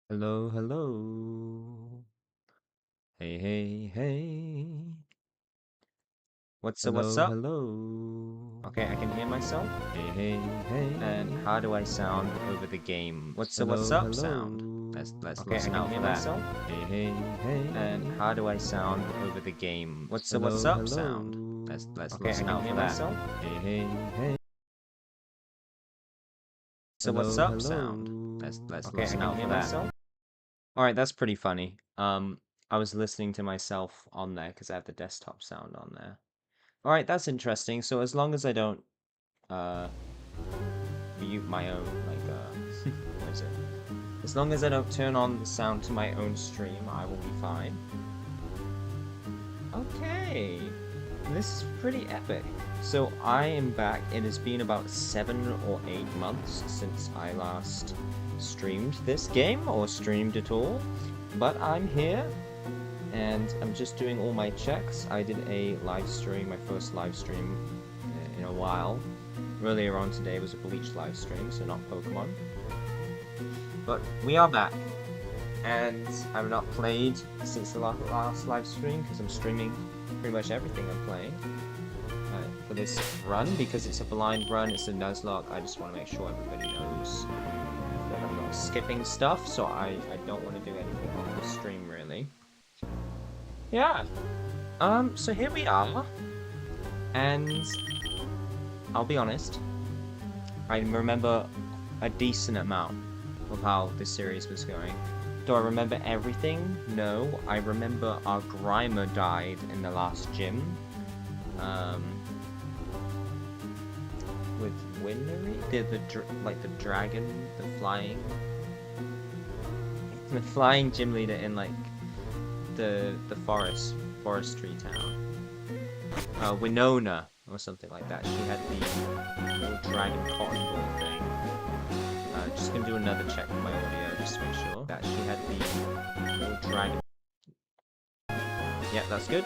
Hello, hello. Hey, hey, hey. What's What's hello, up? hello. Okay, I can hear myself. Hey, hey, hey. And how do I sound over the game? What's Hello, up sound? hello. Let's Okay, I listen can out hear for that. myself. Hey, hey, hey. And how do I sound over the game? What's Hello, up sound? hello. Let's Okay, I listen can out hear for that. myself. Hey, hey, hey. What's Hello, up sound? hello. Let's Okay, I listen can out hear for that. myself. All right, that's pretty funny. I was listening to myself on there because I have the desktop sound on there. All right, that's interesting. So as long as I don't uh mute my own what is it? As long as I don't turn on the sound to my own stream, I will be fine. Okay, this is pretty epic. So I am back. It has been about 7 or 8 months since I last streamed this game, or streamed at all. But I'm here, and I'm just doing all my checks. I did a live stream, my first live stream in a while. Earlier on today was a Bleach live stream, so not Pokemon. But we are back. And I've not played since the last live stream because I'm streaming pretty much everything I'm playing for this run, because it's a blind run, it's a Nuzlocke. I just want to make sure everybody knows that I'm not skipping stuff, so I don't want to do anything on the stream really. Yeah. So here we are, and I'll be honest, I remember a decent amount of how this series was going. Do I remember everything? No. I remember our Grimer died in the last gym. With Winry? The dragon, the flying gym leader in like the forestry town. Winona or something like that. She had the little dragon cotton ball thing. Just gonna do another check with my audio just to make sure that she had the little dragon. Yeah, that's good.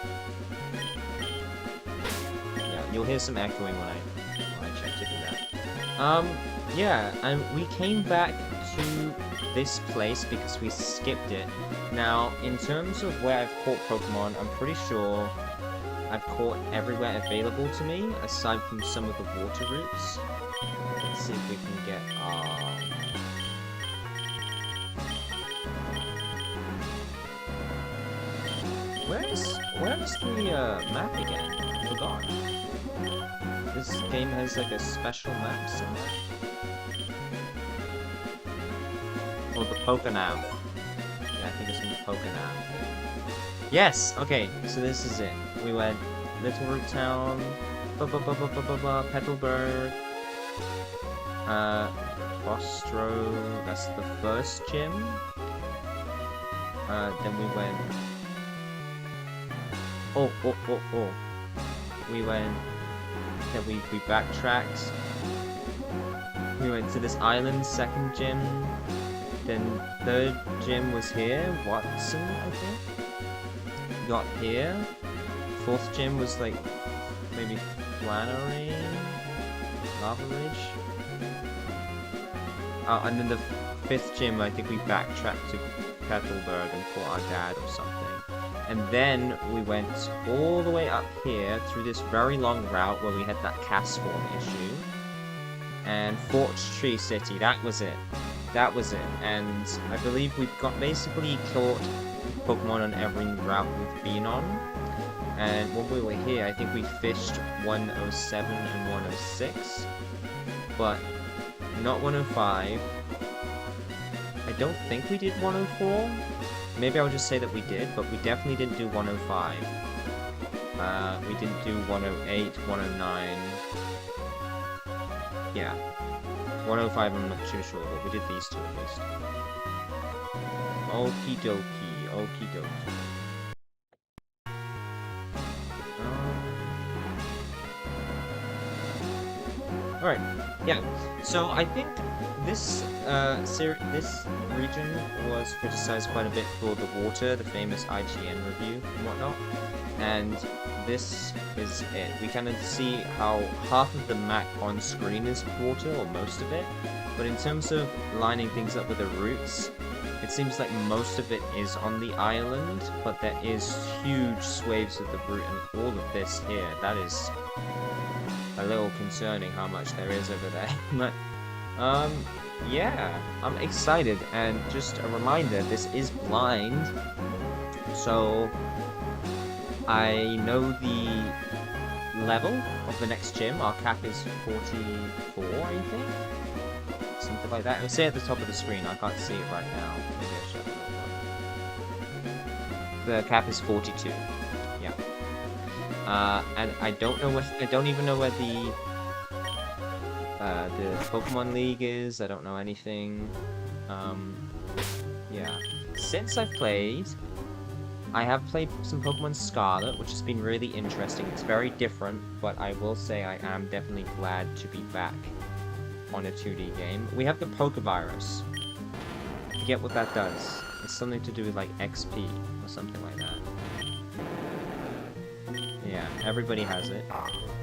Yeah, you'll hear some echoing when I check to do that. Yeah, and we came back to this place because we skipped it. Now, in terms of where I've caught Pokemon, I'm pretty sure I've caught everywhere available to me, aside from some of the water routes. Let's see if we can get Where's the map again? I forgot. This game has like a special map somewhere. Oh, the Pokénav. Yeah, I think it's in the Pokénav. Yes! Okay, so this is it. We went Little Root Town, Petalburg, Bostro, that's the first gym. Then we went... Oh. We went... Then we backtracked. We went to this island, second gym. Then third gym was here, Watson, I think. Got here. Fourth gym was like maybe Flannery, Lava Ridge. And then the fifth gym, I think we backtracked to Petalburg and fought our dad or something. And then we went all the way up here through this very long route where we had that cast form issue. And fought Tree City, that was it. That was it. And I believe we've got basically caught Pokemon on every route we've been on. And when we were here, I think we fished 107 and 106. But not 105. I don't think we did 104. Maybe I'll just say that we did, but we definitely didn't do 105. We didn't do 108, 109. Yeah. 105 I'm not too sure, but we did these two at least. Okie dokie, okie dokie. Alright, yeah. So I think this this region was criticized quite a bit for the water, the famous IGN review and whatnot. And this is it. We kind of see how half of the map on screen is water, or most of it. But in terms of lining things up with the routes, It seems like most of it is on the island, but there is huge swathes of the brute and all of this here. That is a little concerning how much there is over there. But, yeah, I'm excited. And just a reminder, this is blind, so I know the level of the next gym. Our cap is 44, I think? Something like that. It'll say at the top of the screen. I can't see it right now. Maybe I should have the cap is 42. Yeah. And I don't even know where the Pokemon League is. I don't know anything. Yeah. Since I've played, I have played some Pokemon Scarlet, which has been really interesting. It's very different, but I will say I am definitely glad to be back on a 2D game. We have the Pokevirus. I forget what that does. It's something to do with like XP or something like that. Yeah, everybody has it.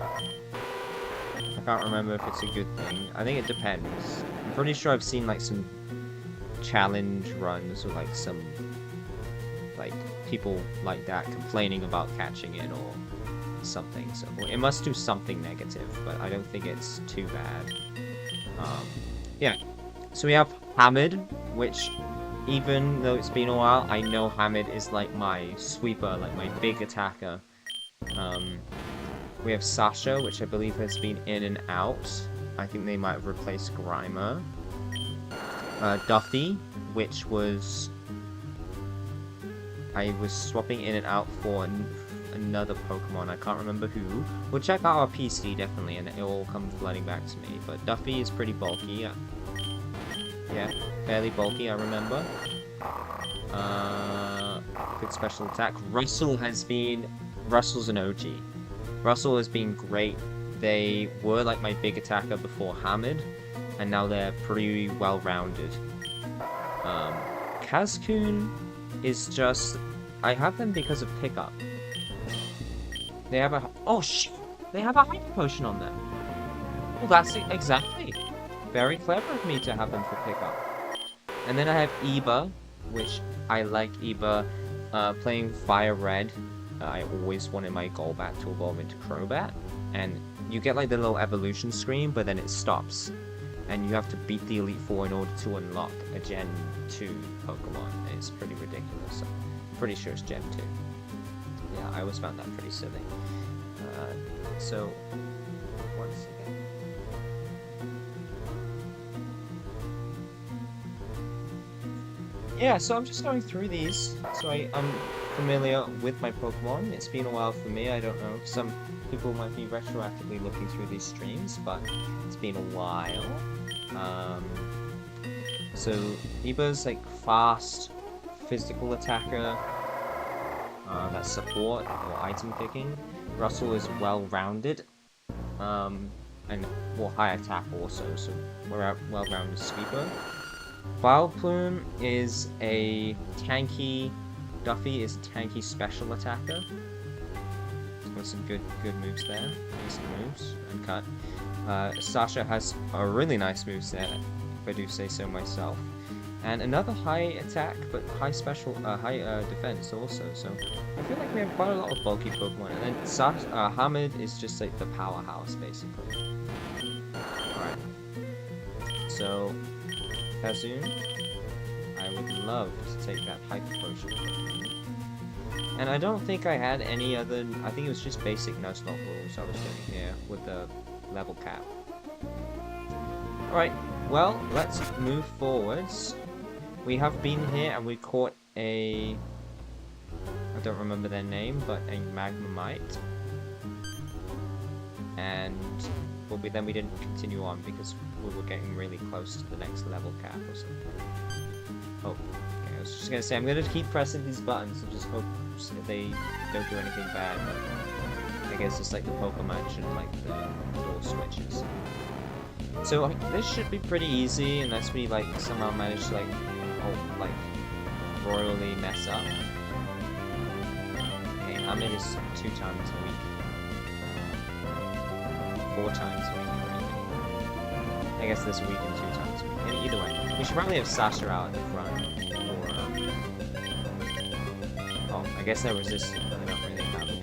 I can't remember if it's a good thing. I think it depends. I'm pretty sure I've seen like some challenge runs or like some like people like that complaining about catching it or something. So it must do something negative, but I don't think it's too bad. Yeah, so we have Hamid, which, even though it's been a while, I know Hamid is like my sweeper, like my big attacker. We have Sasha, which I believe has been in and out. I think they might have replaced Grimer. Duffy, which was... I was swapping in and out for another Pokemon, I can't remember who. We'll check out our PC definitely, and it will come flooding back to me. But Duffy is pretty bulky. Yeah, fairly bulky, I remember. Good special attack. Russell's an OG. Russell has been great. They were like my big attacker before Hamid, and now they're pretty well-rounded. Cascoon is just... I have them because of pickup. They have a... Oh, shit! They have a Hyper Potion on them. Well, that's it, exactly. Very clever of me to have them for pickup. And then I have Eba, which I like Eba. Playing Fire Red, I always wanted my Golbat to evolve into Crobat. And you get like the little evolution screen, but then it stops. And you have to beat the Elite Four in order to unlock a Gen 2 Pokemon. It's pretty ridiculous. I'm pretty sure it's Gen 2. Yeah, I always found that pretty silly. So, once again. Yeah, so I'm just going through these. So I'm familiar with my Pokemon. It's been a while for me, I don't know. Some people might be retroactively looking through these streams, but it's been a while. So Eba's like fast, physical attacker. That's support or item picking. Russell is well-rounded, and well, high attack also, so we're a well-rounded sweeper. Vileplume is a tanky. Duffy is tanky special attacker. With some good moves there. Decent moves. And cut. Sasha has a really nice moveset, if I do say so myself. And another high attack, but high special, high defense also. So I feel like we have quite a lot of bulky Pokemon. And then Hamid is just like the powerhouse, basically. Alright. So, Kazoon, I would love to take that Hyper Potion. And I don't think I had any other... I think it was just basic Nuzlocke rules I was doing here with the level cap. Alright, well, let's move forwards. We have been here and we caught a... I don't remember their name, but a Magnemite. And well, then we didn't continue on because we were getting really close to the next level cap or something. Oh, okay, I was just gonna say, I'm gonna keep pressing these buttons and just hope they don't do anything bad, but I guess it's like the Pokemon should like the door switches. So this should be pretty easy unless we like somehow manage to like royally mess up. Okay, Hamid is 2 times a week. 4 times a week. I guess this week and 2 times a week. And either way, we should probably have Sasha out at the front. guess they're resistant, but they don't really have a good...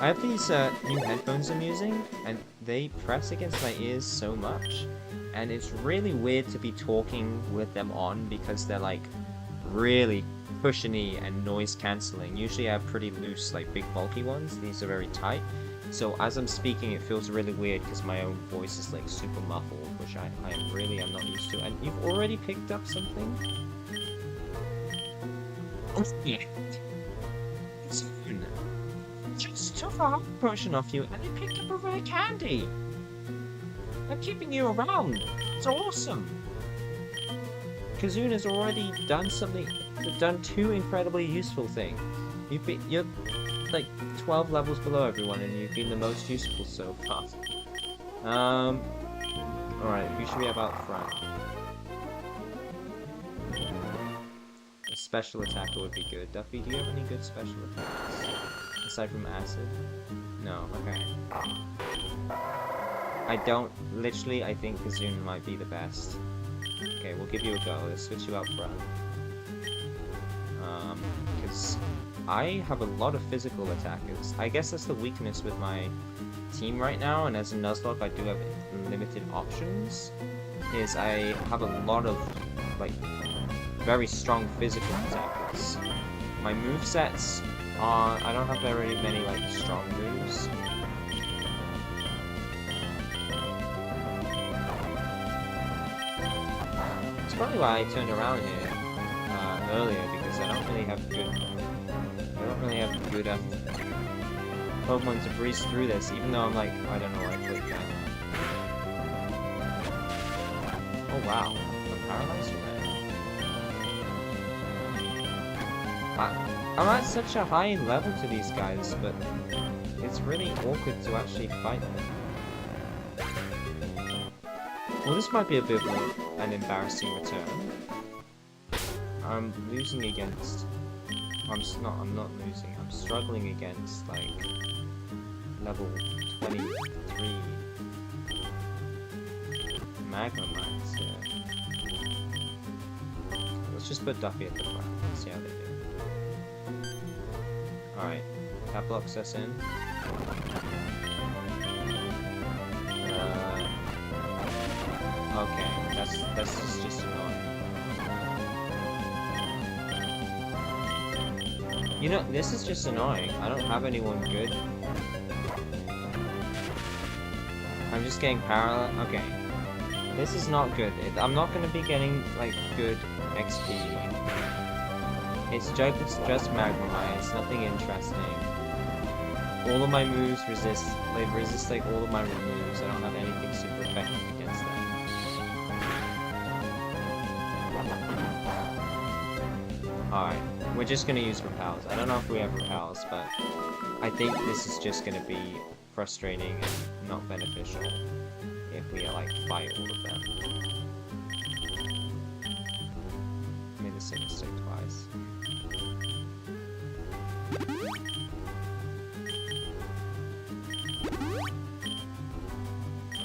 I have these new headphones I'm using, and they press against my ears so much, and it's really weird to be talking with them on because they're like really cushiony and noise cancelling. Usually I have pretty loose, like big bulky ones. These are very tight. So as I'm speaking, it feels really weird because my own voice is like super muffled, which I really am not used to. And you've already picked up something? Oh, yeah. Soon. Just took a heart potion off you and they picked up a rare candy. They're keeping you around. It's awesome. Kazun has already done something, done 2 incredibly useful things. You're like 12 levels below everyone and you've been the most useful so far. Alright, who should we have out front? A special attacker would be good. Duffy, do you have any good special attacks? Aside from acid? No, okay. I think Kazun might be the best. Okay, we'll give you a go. Let's switch you out front. Because I have a lot of physical attackers. I guess that's the weakness with my team right now, and as a Nuzlocke I do have limited options, is I have a lot of, like, very strong physical attackers. My movesets are... I don't have very many, like, strong moves. That's probably why I turned around here earlier, because I don't really have good Pokemon to breeze through this, even though I'm like, I don't know where I clicked that. Oh wow, I'm paralyzed from there. I'm at such a high level to these guys, but it's really awkward to actually fight them. Well, this might be a bit of an embarrassing return. I'm losing against... I'm not losing. I'm struggling against, like, level 23 Magma Mines here. Let's just put Duffy at the front and see how they do. Alright, that blocks us in. Okay, that's just annoying. You know, this is just annoying. I don't have anyone good. I'm just getting paralyzed. Okay. This is not good. I'm not going to be getting, like, good XP. It's just Magma Mine. It's nothing interesting. All of my moves resist. They resist, like, all of my moves. I don't have anything super effective against them. Alright. We're just gonna use repels. I don't know if we have repels, but I think this is just gonna be frustrating and not beneficial if we like fight all of them. I made the same mistake twice.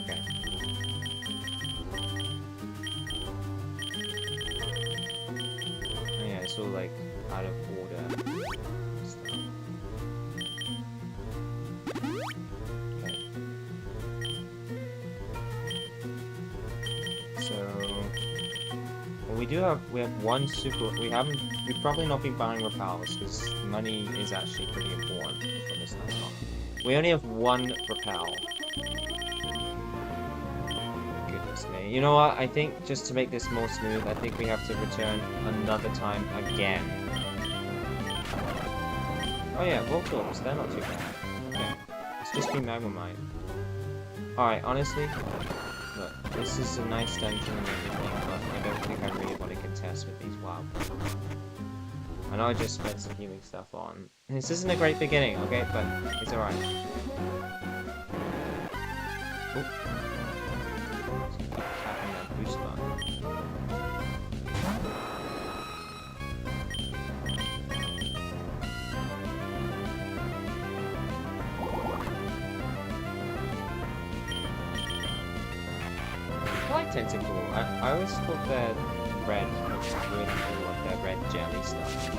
Okay. Oh, yeah, it's all like out of order stuff. Okay. So, well, we have one super. We've probably not been buying repels because money is actually pretty important for this Nuzlocke. We only have one repel. Goodness me. You know what? I think just to make this more smooth, I think we have to return another time again. Oh yeah, Voltorbs, they're not too bad. Okay, it's just been Magma Mine. Alright, honestly, look, this is a nice dungeon and everything, but I don't think I really want to contest with these wild Pokemon. I know I just spent some healing stuff on. This isn't a great beginning, okay, but it's alright. Oh. Tapping that boost button. tentacle. I always thought that red looks really cool, like that red jelly stuff.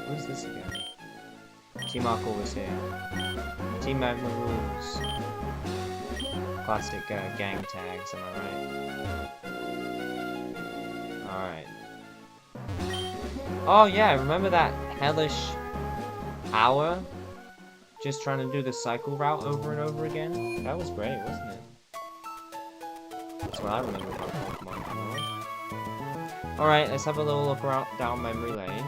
Who's this again? Team Aqua was here. Team Magma rules. Plastic gang tags, am I right? Alright. Oh yeah, remember that hellish hour? Just trying to do the cycle route over and over again? That was great, wasn't it? That's what I remember about Pokemon. Alright, let's have a little look around down memory lane.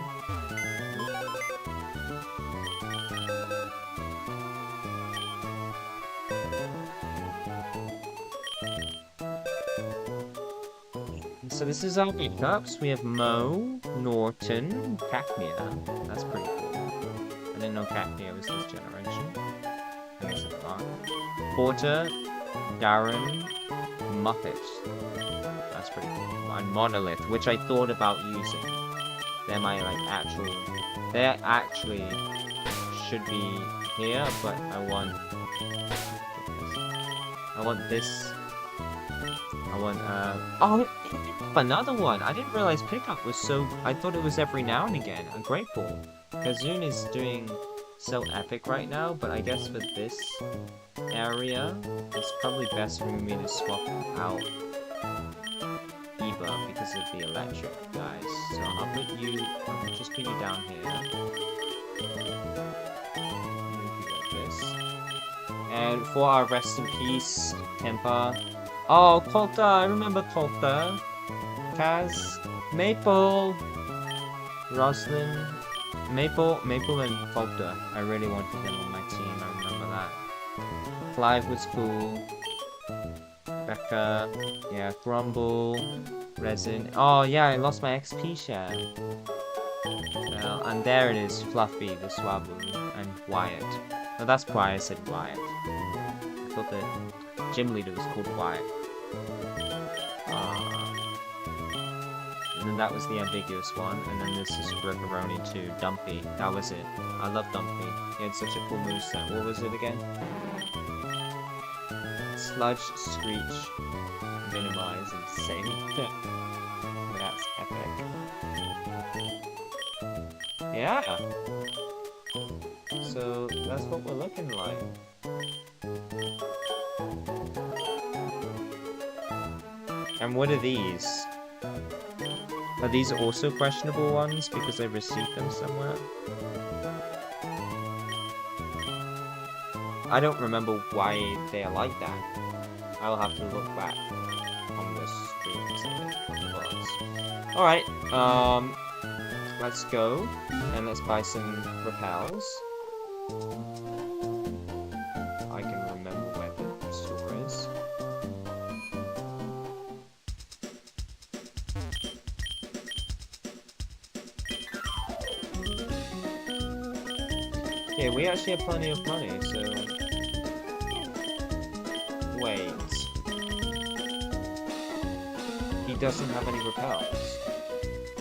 So this is our pickups. We have Mo, Norton, Cacnea. That's pretty cool. I didn't know Cacnea was this generation. I guess it's not. Porter, Darren, Muppet. That's pretty cool. And Monolith, which I thought about using. They're my actual. They actually should be here, but I want this. I want oh, another one. I didn't realize pickup was so. I thought it was every now and again. I'm grateful. Kazun is doing so epic right now, but I guess for this area, it's probably best for me to swap out Eva because of the electric guys. So I'll just put you down here. Move you like this. And for our rest in peace, Tempa. Oh, Colta, I remember Colta. Kaz, Maple, Roslyn, Maple and Colta. I really wanted them on my team, I remember that. Clive was cool. Becca, yeah, Grumble, Resin. Oh yeah, I lost my XP share. Well, and there it is, Fluffy, the Swablu, and Wyatt. No, that's why I said Wyatt. I thought the gym leader was called Wyatt. And then that was the ambiguous one, and then this is Ripperoni too, Dumpy. That was it. I love Dumpy. He had such a cool moveset. What was it again? Sludge, Screech, Minimize, and Save. That's epic. Yeah! So, that's what we're looking like. And what are these? Are these also questionable ones because I received them somewhere? I don't remember why they are like that. I'll have to look back on this stream. Alright, let's go and let's buy some repels. I can remember where the store is. Yeah, we actually have plenty of money, so... Wait... He doesn't have any repels.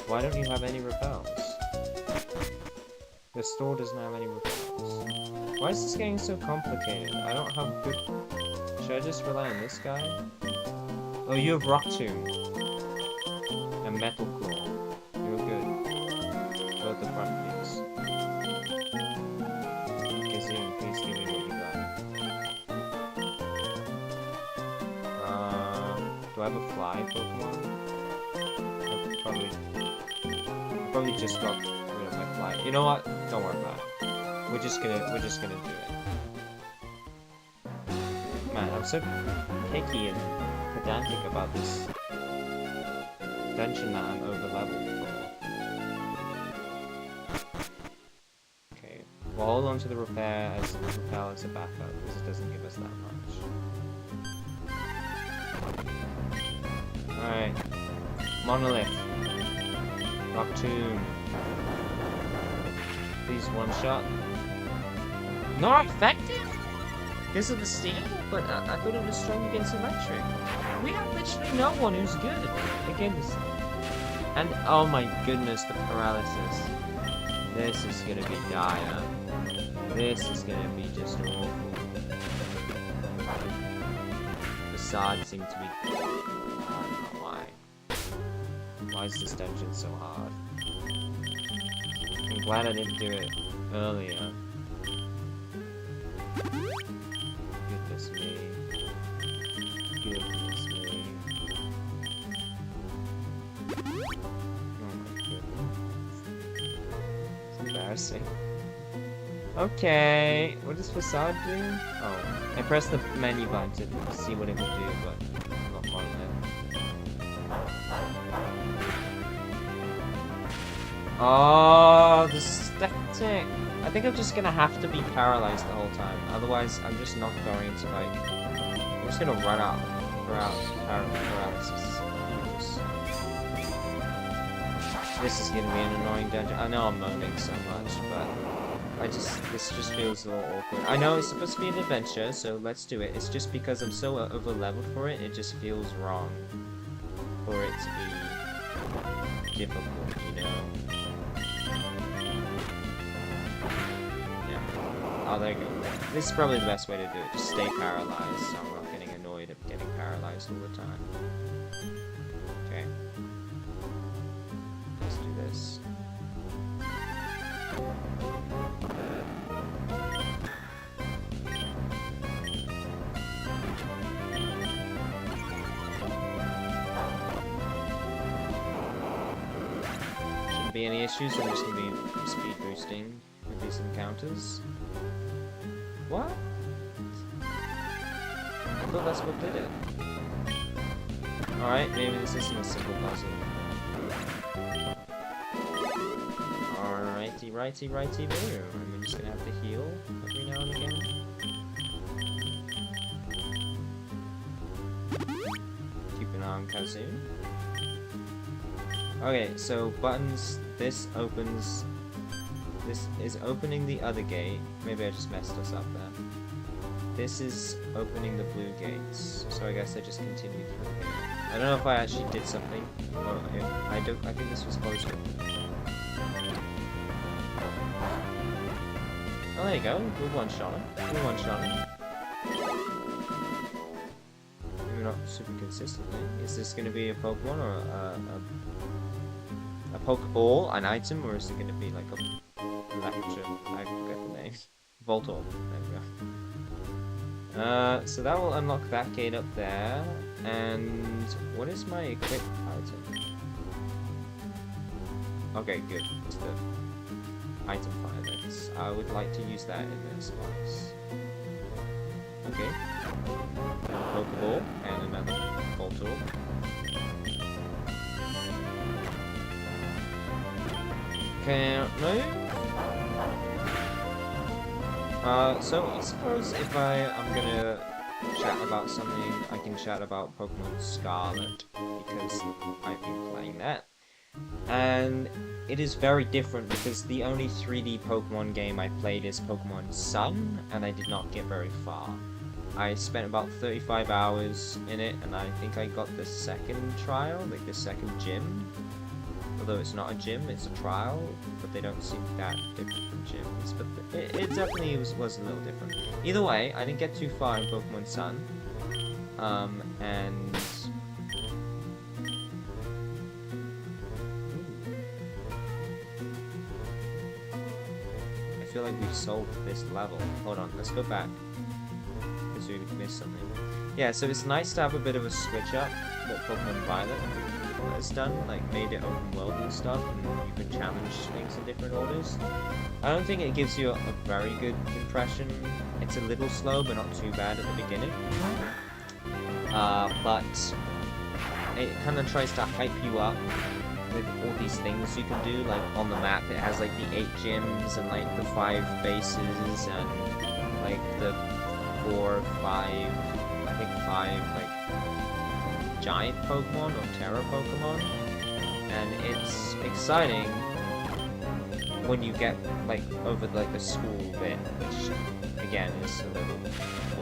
Why don't you have any repels? The store doesn't have any repels. Why is this getting so complicated? I don't have good... Should I just rely on this guy? Oh, you have Rock Tomb. And Metal Claw. You're good. Both the front piece. Please give me what you got. Do I have a fly Pokemon? I probably just got rid of my fly. You know what? Don't worry about it. We're just gonna do it. Man, I'm so picky and pedantic about this dungeon that I'm over leveled for. We'll hold on to the repel as a backup, because it doesn't give us that much. Alright. Monolith. Rock Tomb. Please one shot. Not effective? Because of the steel? But I thought it was strong against electric. We have literally no one who's good against And oh my goodness, the paralysis. This is gonna be dire. This is gonna be just awful. Facade seemed to be... I don't know why. Why is this dungeon so hard? I'm glad I didn't do it earlier. Goodness me. Goodness me. Oh my goodness. It's embarrassing. Okay, what does Facade do? Oh, I pressed the menu button to see what it would do, but not more than that. Oh, the static! I think I'm just gonna have to be paralyzed the whole time, otherwise I'm just not going to, like... I'm just gonna run out throughout paralysis. This is gonna be an annoying dungeon. I know I'm moaning so much, but... this just feels a little awkward. I know it's supposed to be an adventure, so let's do it. It's just because I'm so over-leveled for it, it just feels wrong for it to be difficult, you know? Yeah. Oh, there you go. This is probably the best way to do it. Just stay paralyzed, so I'm not getting annoyed at getting paralyzed all the time. Okay. Let's do this. Be any issues, I'm just gonna be speed boosting with these encounters. What? I thought that's what did it. Alright, maybe this isn't a simple puzzle. Alrighty, righty, righty, boo. I'm just gonna have to heal every now and again. Keep an eye on Kazoo. Okay, so buttons, this is opening the other gate. Maybe I just messed us up there. This is opening the blue gates, so I guess I just continued through here. I don't know if I actually did something, or if I think this was closer. Oh, there you go, good one-shot him. Good one-shot him. Maybe not super consistently. Is this going to be a Pokemon or a Pokeball, an item, or is it going to be like a lecture? I forget the name. Voltorb. There we go. So that will unlock that gate up there. And what is my equip item? Okay, good. It's the item fireworks. I would like to use that in this box. Okay. Another Pokeball and another Voltorb. Can't move. So I suppose if I'm gonna chat about something, I can chat about Pokemon Scarlet, because I've been playing that. And it is very different, because the only 3D Pokemon game I played is Pokemon Sun, and I did not get very far. I spent about 35 hours in it, and I think I got the second trial, like the second gym. Although it's not a gym, it's a trial, but they don't seem that different from gyms. But it definitely was a little different. Either way, I didn't get too far in Pokemon Sun. And... I feel like we've solved this level. Hold on, let's go back. Because we missed something. Yeah, so it's nice to have a bit of a switch up what Pokemon Violet has done, like made it open world and stuff, and you can challenge things in different orders. I don't think it gives you a very good impression. It's a little slow, but not too bad at the beginning. But it kind of tries to hype you up with all these things you can do. Like on the map, it has like the 8 gyms and like the 5 bases and like the 4, 5, I think 5 like giant Pokemon or Terra Pokemon, and it's exciting when you get like over like the school bit, which again is a little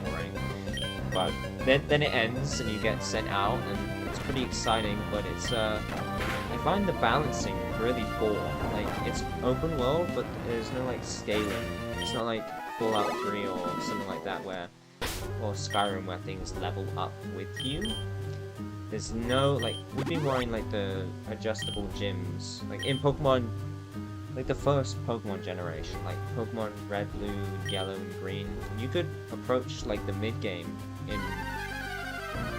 boring. But then it ends and you get sent out, and it's pretty exciting, but it's I find the balancing really poor. Like, it's open world, but there's no like scaling. It's not like Fallout 3 or something like that or Skyrim where things level up with you. There's no, like, we've been wearing like the adjustable gyms, like in Pokemon, like the first Pokemon generation, like Pokemon Red, Blue, Yellow, and Green. You could approach like the mid game in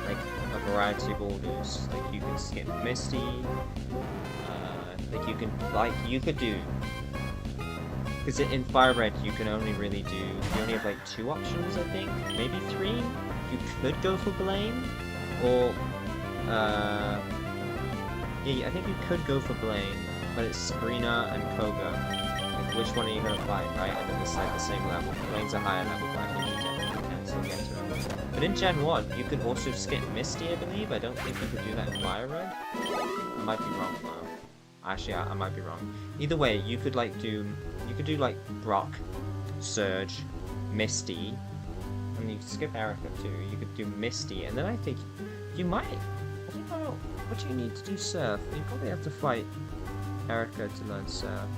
like a variety of orders. Like you can skip Misty, like you could do. Because in Fire Red you can only really do, you only have like 2 options, I think, maybe 3. You could go for Blaine, or yeah, I think you could go for Blaine, but it's Sabrina and Koga. Like, which one are you gonna fight, right? And then it's like the same level. Blaine's a higher level, but I think you can still get to him. But in Gen 1, you could also skip Misty, I believe. I don't think you could do that in Fire Red. I might be wrong though. Actually, I might be wrong. Either way, you could do like Brock, Surge, Misty, and you could skip Erica too. You could do Misty, and then I think you might. I don't know. What do you need to do Surf? You probably have to fight Erica to learn Surf.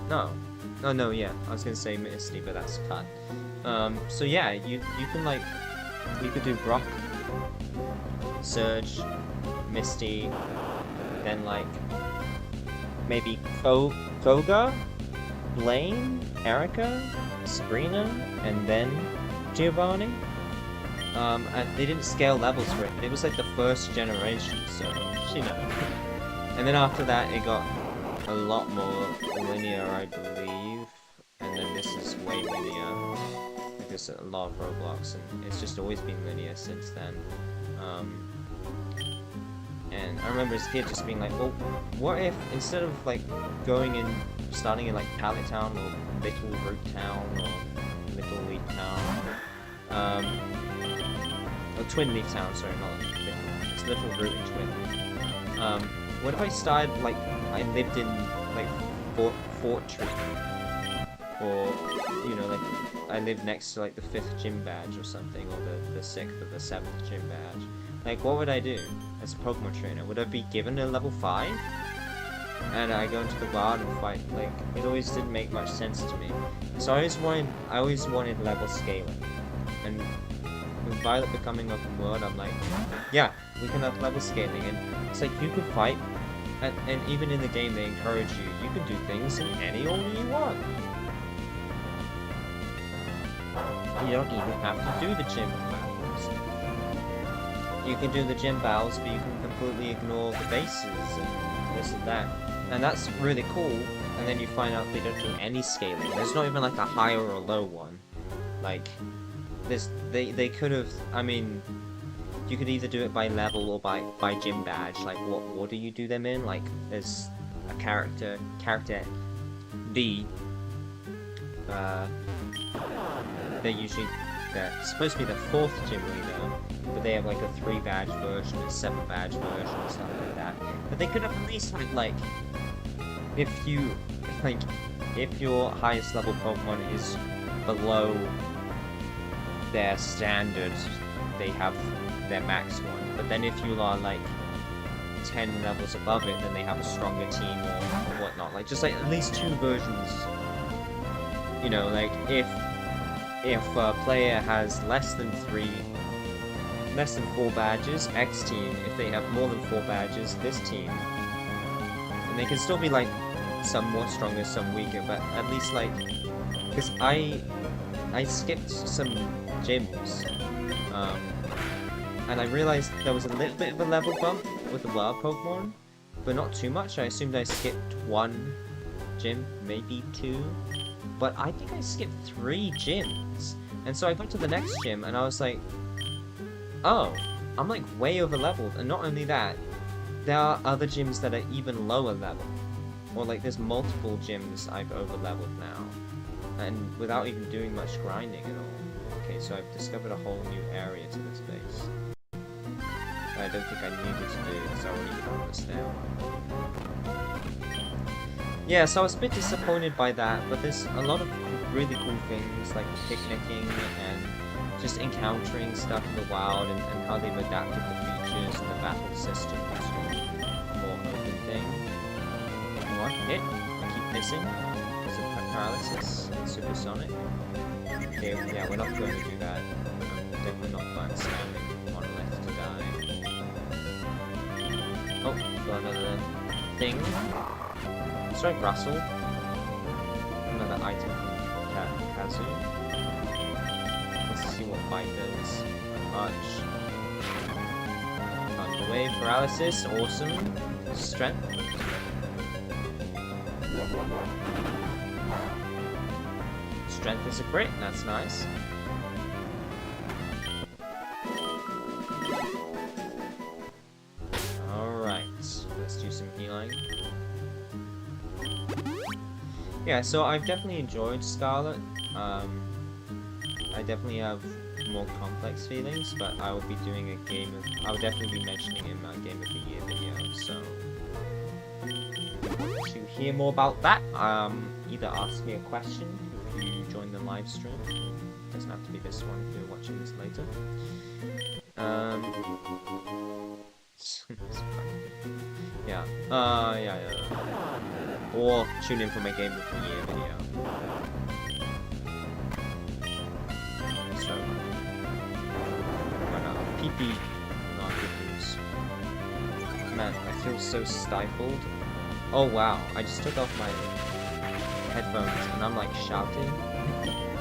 No, yeah. I was gonna say Misty, but that's cut. So yeah, you could do Brock, Surge, Misty, then like maybe Koga, Blaine, Erica, Sabrina, and then Giovanni. And they didn't scale levels for it, but it was like the first generation, so you know. And then after that, it got a lot more linear, I believe. And then this is way linear. There's a lot of Roblox, and it's just always been linear since then. And I remember as a kid just being like, well, what if instead of like starting in like Pallet Town or Little Root Town or Little Leaf Town, or Twin Leaf Town, sorry, not Little, it's Little Root and Twin. What if I started like I lived in like Fort Tree, or you know, like I lived next to like the 5th gym badge or something, or the 6th or the 7th gym badge. Like, what would I do as a Pokemon trainer? Would I be given a level 5? And I go into the wild and fight? Like, it always didn't make much sense to me. So I always wanted level scaling. And with Violet becoming open world, I'm like, yeah, we can have level scaling. And it's like, you could fight, and even in the game they encourage you, you can do things in any order you want. You don't even have to do the gym battles. You can do the gym battles, but you can completely ignore the bases and this and that. And that's really cool, and then you find out they don't do any scaling. There's not even like a high or a low one. Like, they could have, I mean, you could either do it by level or by gym badge. Like, what order you do them in. Like, there's a character B, they're supposed to be the 4th gym leader, but they have like a 3 badge version, a 7 badge version, and stuff like that. But they could have at least had like, if your highest level Pokemon is below their standard, they have their max one. But then if you are like 10 levels above it, then they have a stronger team or whatnot. Like, just like at least 2 versions. You know, like if a player has less than 4 badges, X team. If they have more than 4 badges, this team. And they can still be like some more stronger, some weaker, but at least like, because I skipped some gyms, and I realized there was a little bit of a level bump with the wild Pokemon, but not too much. I assumed I skipped 1 gym, maybe 2. But I think I skipped 3 gyms. And so I got to the next gym and I was like, oh, I'm like way over leveled. And not only that, there are other gyms that are even lower level. Or like there's multiple gyms I've over leveled now. And without even doing much grinding at all. Okay, so I've discovered a whole new area to this base. I don't think I needed to do because I already found the stairwell. Yeah, so I was a bit disappointed by that, but there's a lot of really cool things like picnicking and just encountering stuff in the wild and how they've adapted the features and the battle system to a more open thing. What? Hit? I keep missing. Is it paralysis? Supersonic? Okay, yeah, we're not going to do that. I'm definitely not fine spamming one left to die. Oh, got another thing. Strike Russell. Another item from Kazu. Let's see what fight does. Much. Underway, paralysis, awesome. Strength. Strength is a crit, that's nice. Alright, let's do some healing. Yeah, so I've definitely enjoyed Scarlet. I definitely have more complex feelings, but I will be doing a game of... I'll definitely be mentioning in my Game of the Year video, so... To hear more about that, either ask me a question if you join the live stream. It doesn't have to be this one if you're watching this later. Yeah. Or tune in for my Game of the Year video. So, PP. Man, I feel so stifled. Oh wow, I just took off my headphones and I'm like shouting.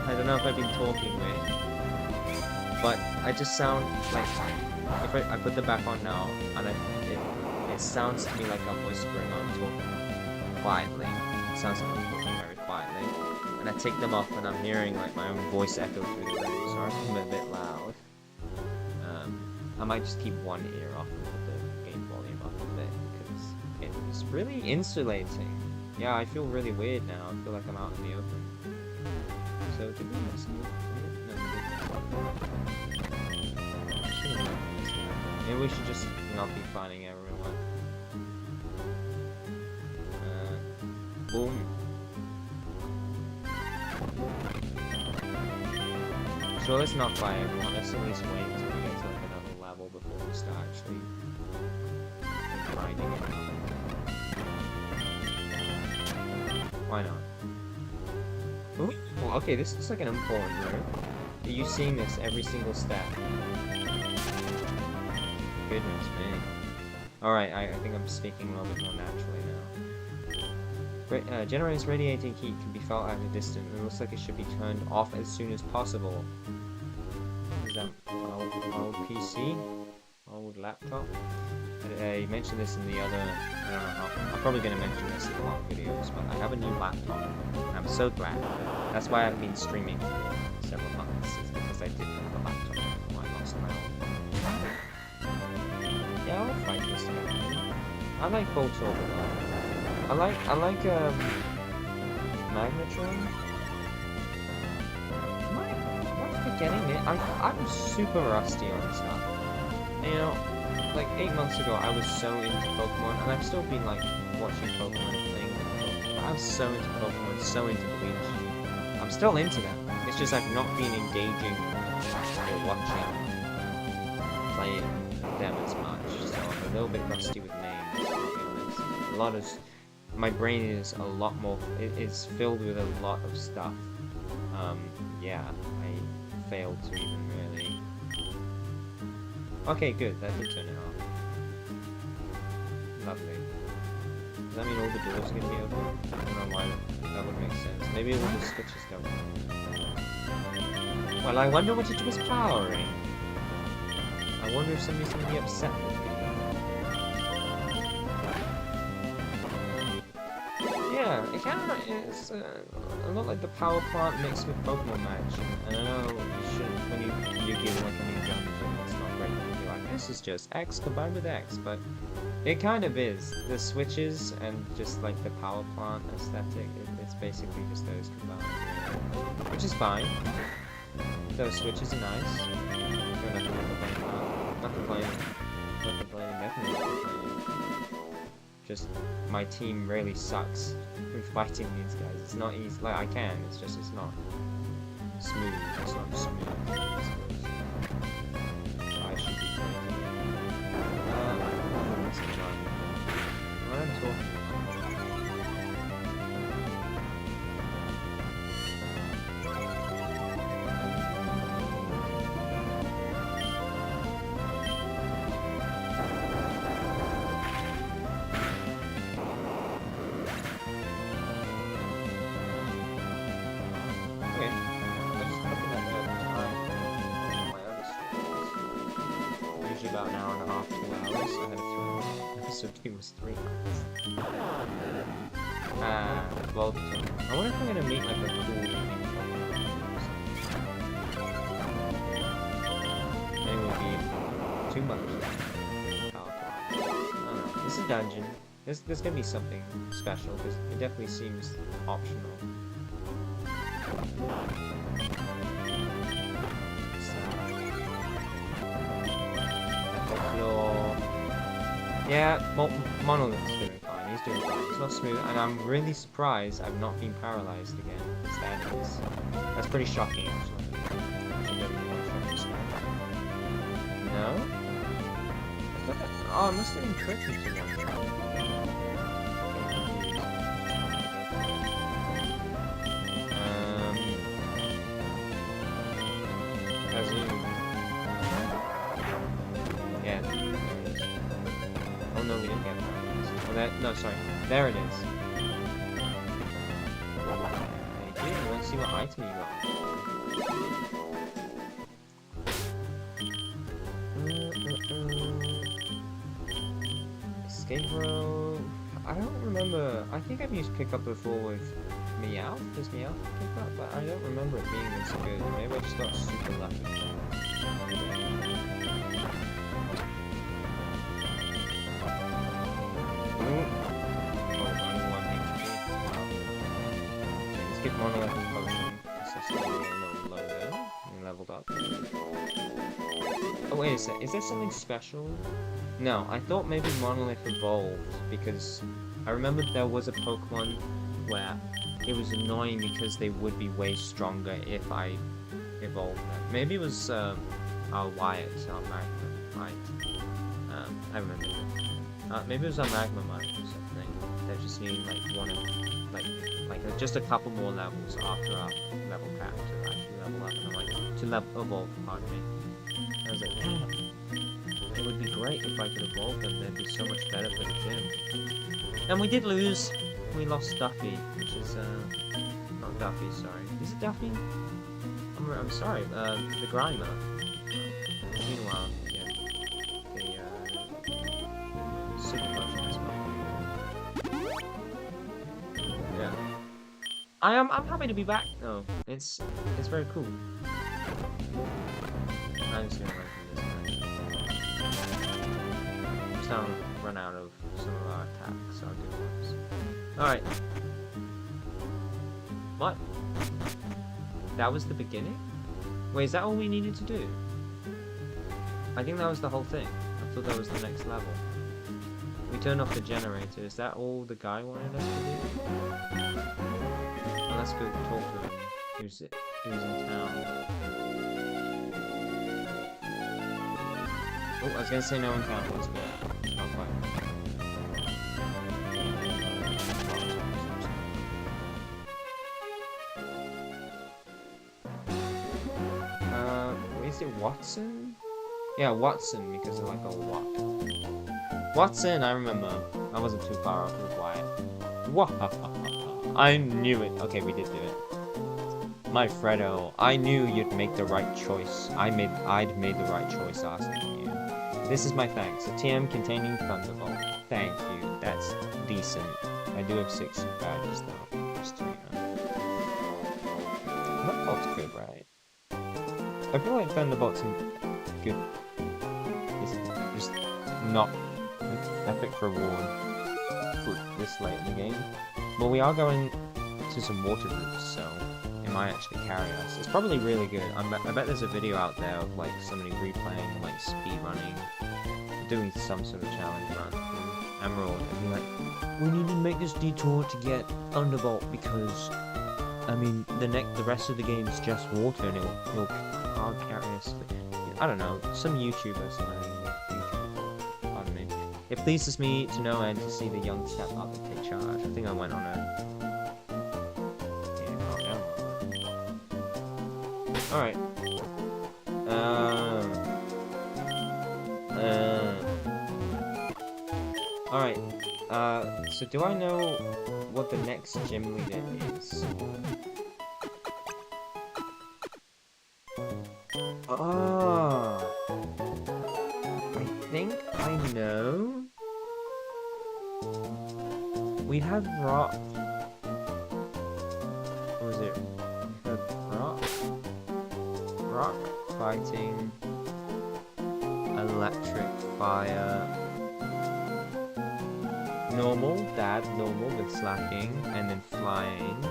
I don't know if I've been talking weird, but I just sound like, if I put them back on now, and it sounds to me like I'm whispering or I'm talking quietly. It sounds like I'm talking very quietly. And I take them off and I'm hearing like my own voice echo through the room, so I'm a bit loud. I might just keep one ear off and put the game volume up a bit, because it's really insulating. Yeah, I feel really weird now. I feel like I'm out in the open. So, did we miss it? No, maybe we should just not be finding everyone. Boom. So let's not fight everyone. Let's at least wait until we get to like another level before we start actually grinding it. Why not? Ooh, well, okay, this is like an important room. Are you seeing this every single step? Goodness me. Alright, I think I'm speaking a little bit more naturally now. Generates radiating heat can be felt at a distance. It looks like it should be turned off as soon as possible. Is that old PC? Old laptop? I mentioned this in the other... I don't know how... I'm probably going to mention this in a lot of videos, but I have a new laptop. And I'm so glad. That's why I've been streaming for several months. It's because I didn't have a laptop before I lost my old one. Yeah, I'll fight this guy. I like Voltorb. I like Magnetron. Am I forgetting it? I'm super rusty on stuff. You know, like 8 months ago I was so into Pokemon, and I've still been like watching Pokemon and playing them. But I was so into Pokemon, so into Bleach. I'm still into them. It's just I've not been engaging or watching, playing them as much. So I'm a little bit rusty with names, to be honest. A lot of... My brain is a lot more... It's filled with a lot of stuff. Yeah, I failed to even really... Okay, good, that did turn it off. Lovely. Does that mean all the doors are going to be open? I don't know why that would make sense. Maybe all the switches don't work. Well, I wonder what it was powering. I wonder if somebody's going to be upset with me. Yeah, it kind of is a lot like the power plant mixed with Pokemon Match, and I know you should, when you give like a new dungeon, it's not great to be like, this is just X combined with X, but it kind of is. The switches and just like the power plant aesthetic, it's basically just those combined, which is fine. Those switches are nice. Got nothing to complain about. Not complaining. Not complaining, definitely not complaining. Just my team really sucks with fighting these guys. It's not easy. Like I can. It's just it's not smooth. It's not smooth. about an hour and a half, 2 hours. I had a 3 episode 2 was 3 hours. Well, I wonder if I'm gonna meet like a cool evening It will be 2 months. This is a dungeon. There's gonna be something special because it definitely seems optional. Yeah, Monolith's doing fine. He's doing fine. He's not smooth, and I'm really surprised I've not been paralyzed again. That's pretty shocking, actually. No? I thought that, oh, I must have been tricked into one. Yeah, there it is. Oh no, we didn't get that. Oh, that, no, sorry. There it is. Thank you. Let's see what item you got. Escape rope. I don't remember. I think I've used pickup before with Meowth. Does Meowth pick up? But I don't remember it being this good. Maybe I just got super lucky. Skip monolith and potion. This is a little low there. We leveled up. Oh wait a sec, is there something special? No, I thought maybe monolith evolved because I remember there was a Pokemon where it was annoying because they would be way stronger if I evolved them. Maybe it was our Wyatt, our Magma, right? I remember it. Maybe it was our Magma Mite or something. That just needed like just a couple more levels after our level cap to actually level up, and I'm like, to evolve, pardon me. I was like, man, it would be great if I could evolve them, they'd be so much better for the gym. And we did lose. We lost Duffy, which is, not Duffy, sorry. Is it Duffy? I'm sorry, the Grimer. It's been a while, yeah. The, Super Potion as well. Yeah. I'm happy to be back, though. It's very cool. I'm just gonna run through this match. Just don't run out of some of our attacks, so I'll do once. Alright. What? That was the beginning? Wait, is that all we needed to do? I think that was the whole thing. I thought that was the next level. We turned off the generator. Is that all the guy wanted us to do? Well, let's go talk to him. Who's in town? Oh, I was gonna say no one counts, but not quite. Is it Watson? Yeah, Watson, because of like a what? Watson, I remember. I wasn't too far off with Wyatt. I knew it. Okay, we did do it. My Freddo, I knew you'd make the right choice. I'd made the right choice asking you. This is my thanks. A TM containing Thunderbolt. Thank you. That's decent. I do have 6 badges though. Just so you know. Thunderbolt's good, right? I feel like Thunderbolt's good. It's just not an epic reward for this late in the game. Well, we are going to some water routes, so it might actually carry us. It's probably really good. I bet there's a video out there of like somebody replaying, like speed running, doing some sort of challenge run through Emerald, and be like, we need to make this detour to get Thunderbolt because, I mean, the rest of the game is just water, and it'll hard carry us. I don't know, some YouTubers, pardon me. It pleases me to know and to see the young step up and take charge. I think I went on a... Yeah, alright. Alright, so do I know what the next gym leader is? think I know. We had rock. What was it? We had rock fighting, electric fire, normal with slacking, and then flying.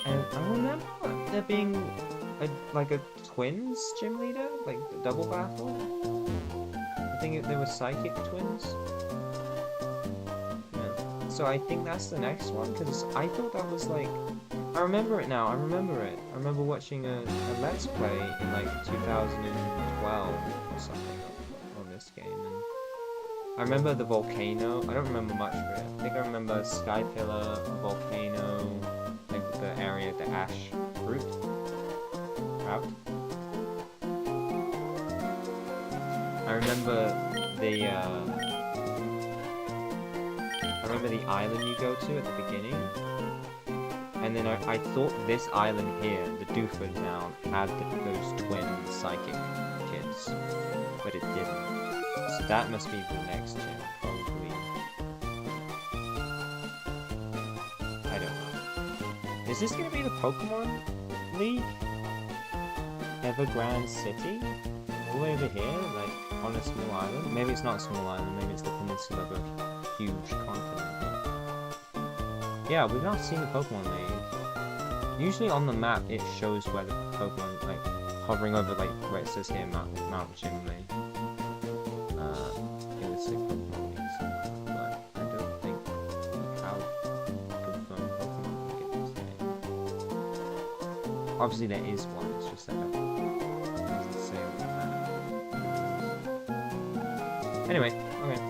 And I remember there being like a twins gym leader, like the double battle. I think they were psychic twins. Yeah. So I think that's the next one, because I thought that was like, I remember it now. I remember it. I remember watching a Let's Play in like 2012 or something on this game. And I remember the volcano. I don't remember much of it. I think I remember Sky Pillar, a volcano, like the area, the ash route. I remember the island you go to at the beginning. And then I thought this island here, the Doofer town, had those twin psychic kids, but it didn't. So that must be the next gym, probably. I don't know. Is this gonna be the Pokemon League? Evergrande City? All the way over here, like on a small island? Maybe it's not a small island, maybe it's the peninsula of a huge continent. Yeah, we've not seen the Pokemon League. Usually on the map it shows where the Pokemon, like, hovering over, like, where it says here, Mount Chimney. It would say Pokemon League somewhere, but I don't think we have confirmed Pokemon League in this game. Obviously there is one, it's just that it doesn't say on the map. Anyway, okay.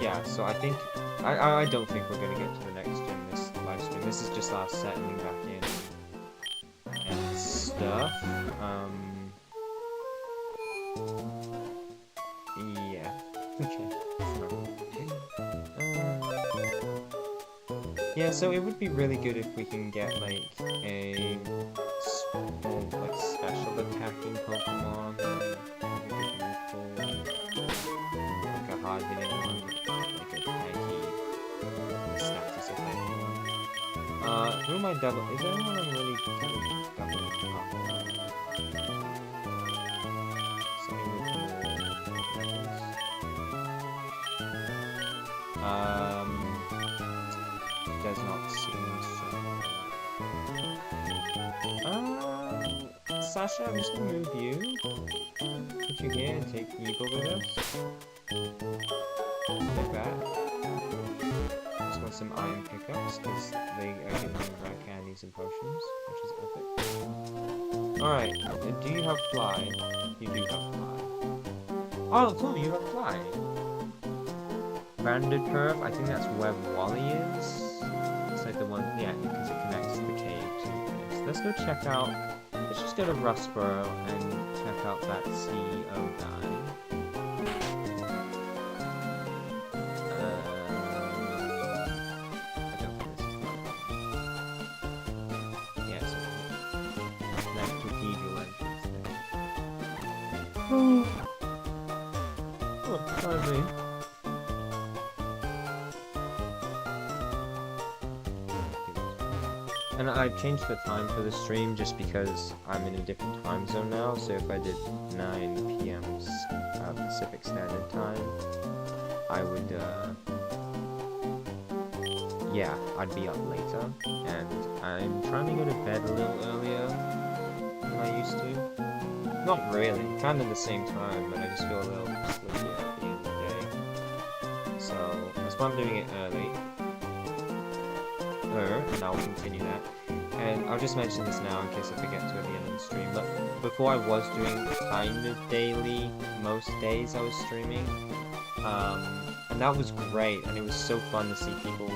Yeah, so I think I don't think we're gonna get to the next gym this live stream. This is just our settling back in and stuff. Yeah. Okay. Yeah, so it would be really good if we can get like a small, like, special attacking Pokemon, like a hard hitting one, like a tanky, status effect one. Who am I double? Is there anyone I'm really double up on? Does not seem so. Sasha, I'm just gonna move you. Put you here and take Eagle with us. Like that. Just want some iron pickups, because they are giving me rare candies and potions, which is epic. Alright, do you have fly? You do have fly. Oh, cool, you have fly. Banded Curve, I think that's where Wally is. It's like the one, yeah, because it connects the cave to this. Let's go check out, let's just go to Rustboro and check out that CEO guy. I don't think this is the right one. Yeah, so that cathedral entrance there. Oh, sorry me. And I've changed the time for the stream just because I'm in a different time zone now, so if I did 9 p.m. Pacific Standard Time, I would, yeah, I'd be up later, and I'm trying to go to bed a little earlier than I used to. Not really, kind of the same time, but I just feel a little sleepy at the end of the day. So, that's why I'm doing it early. And I'll continue that. And I'll just mention this now in case I forget to at the end of the stream, but before I was doing kind of daily, most days I was streaming, and that was great, and it was so fun to see people,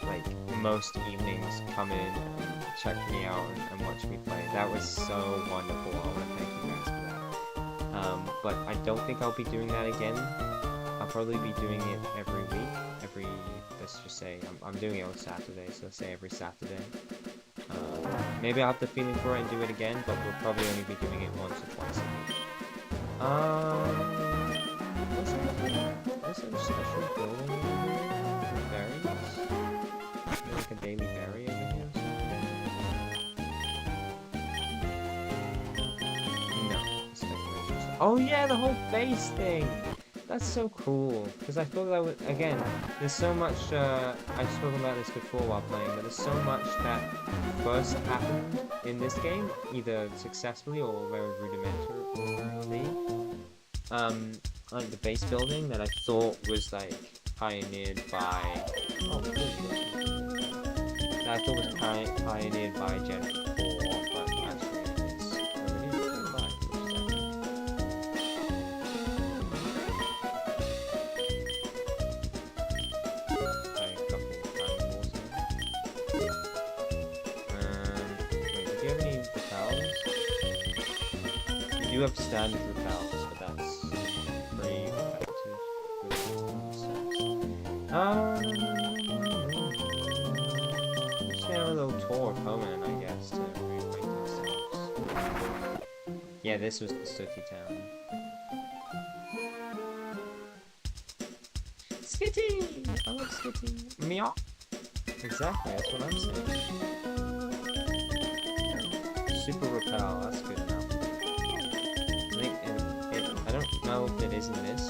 like most evenings come in and check me out and watch me play. That was so wonderful. I want to thank you guys for that. But I don't think I'll be doing that again. I'll probably be doing it every week, let's just say, I'm doing it on Saturday, so let's say every Saturday. Maybe I'll have the feeling for it and do it again, but we'll probably only be doing it once or Was there a special building over here with berries? Is there like a daily berry over here or something? No. Speculation. Oh yeah, the whole base thing! That's so cool. Because I thought that was, again, there's so much, I've spoken about this before while playing, but there's so much that first happened in this game, either successfully or very rudimentarily. Like the base building that I thought was like pioneered by, that I thought was pioneered by Gen 4, but actually it's already by a couple of time wars here. Wait, do you have any repels? You do have standard repels, but that's pretty effective with success. Just have a little tour of Hoenn, I guess, to reacquaint ourselves. Yeah, this was the Sooty Town. Skitty! I love Skitty. Meow! Exactly, that's what I'm saying. Super repel, that's good enough. I don't know if it is in this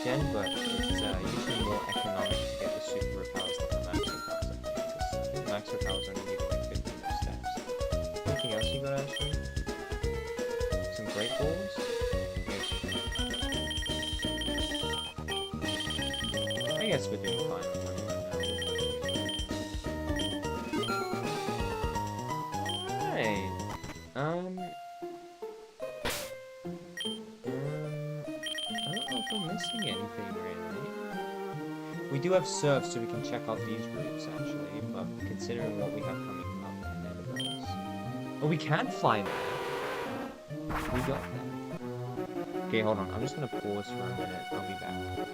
gen, but it's usually more economic to get the super repels than the max repels, I think, because the max repels only give you like 50 more steps. Anything else you got, Ashley? Some great balls? I guess we're doing fine with money right now. Alright. I don't know if we're missing anything really. We do have surf, so we can check out these routes actually, but considering what we have coming up ahead of us. Oh, we can fly there. We got that. Okay, hold on. I'm just gonna pause for a minute. I'll be back.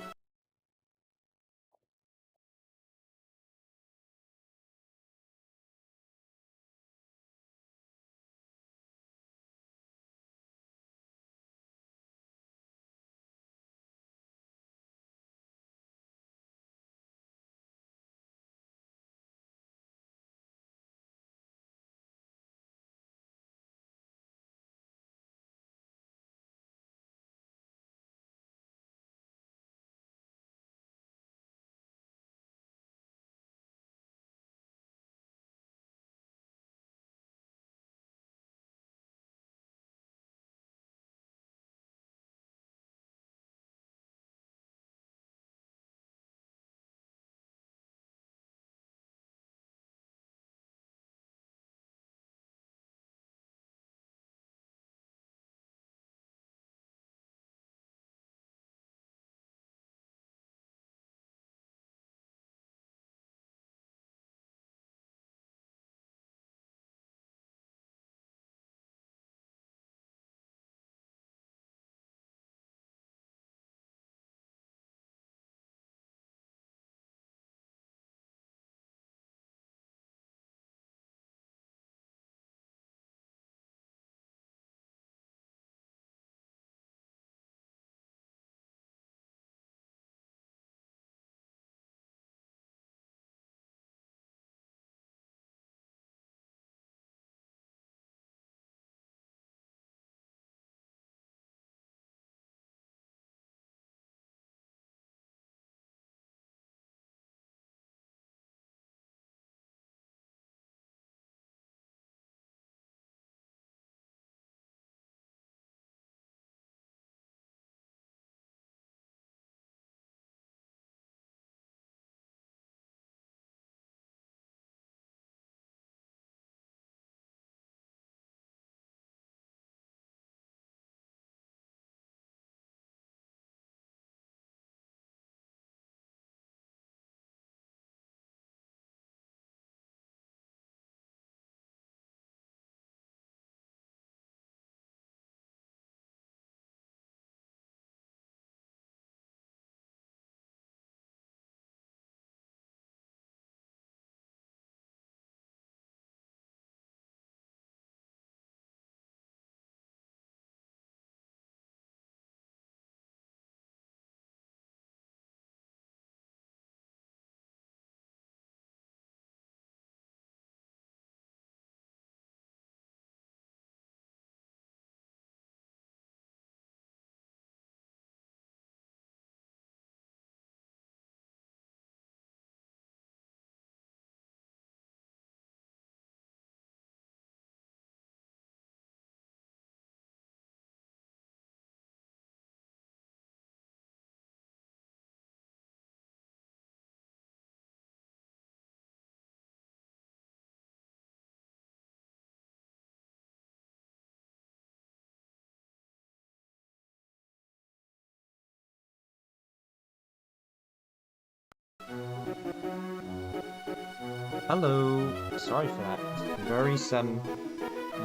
Hello. Sorry for that very sudden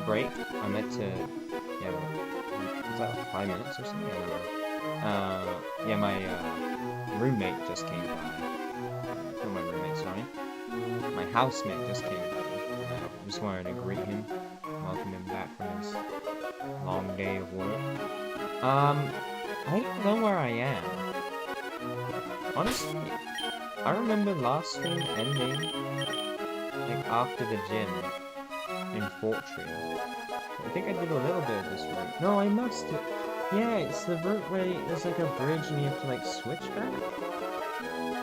break. I meant to. Yeah, was that like 5 minutes or something? I don't know. Yeah, my roommate just came by. Not my roommate, sorry. My housemate just came by. Just wanted to greet him, welcome him back from his long day of work. I don't know where I am. Honestly, I remember last stream ending like after the gym in Fortree. I think I did a little bit of this route. No, I must have. Yeah, it's the route where there's like a bridge and you have to like switch back.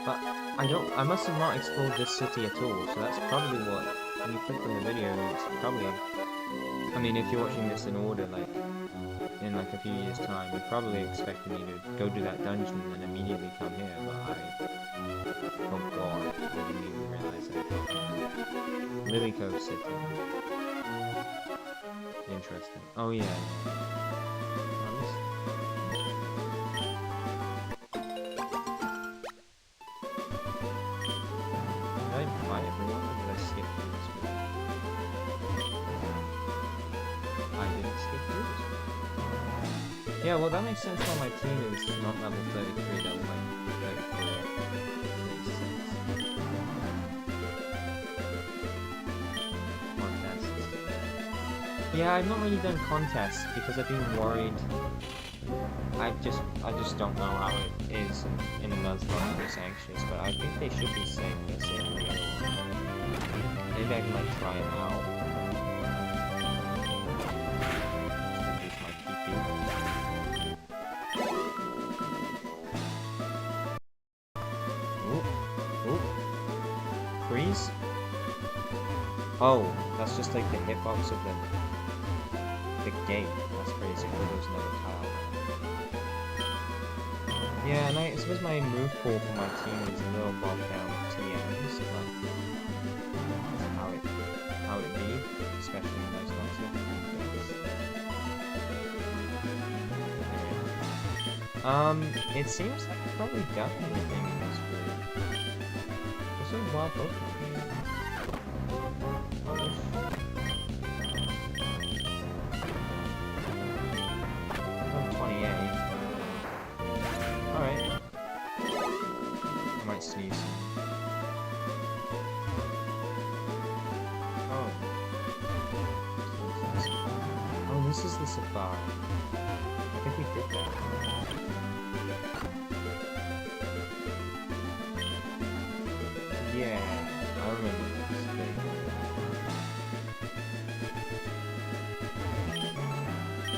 But I must have not explored this city at all, so that's probably what, when you click on the video, it's probably, I mean, if you're watching this in order, like, in like a few years' time, you're probably expecting me to go do that dungeon and then immediately come here, but oh god, I didn't even realize that. Lily Cove City. Interesting. Oh yeah. Did I invite everyone, or did I skip through this bit? I didn't skip through this bit. Yeah, well that makes sense why my team is not level 33, level like 34, 36. Contests. Yeah, I've not really done contests because I've been worried. I just don't know how it is in Nuzlocke or Anxious, but I think they should be safe. They're safe in the other one. Maybe I can like try it out. Reduce my PP. Ooh, ooh. Freeze? Oh, that's just like the hitbox of the gate. That's crazy. Oh, there's another tile. Yeah, and I suppose my move pool for my team is a little bogged down to the ends, but that's how it be, especially in those concepts. It seems like I've probably done everything in this group. There's a wild Pokemon. Oh, 28. Alright. I might sneeze. Oh. Oh, this is the safari. I think we did that. Yeah, I remember this thing.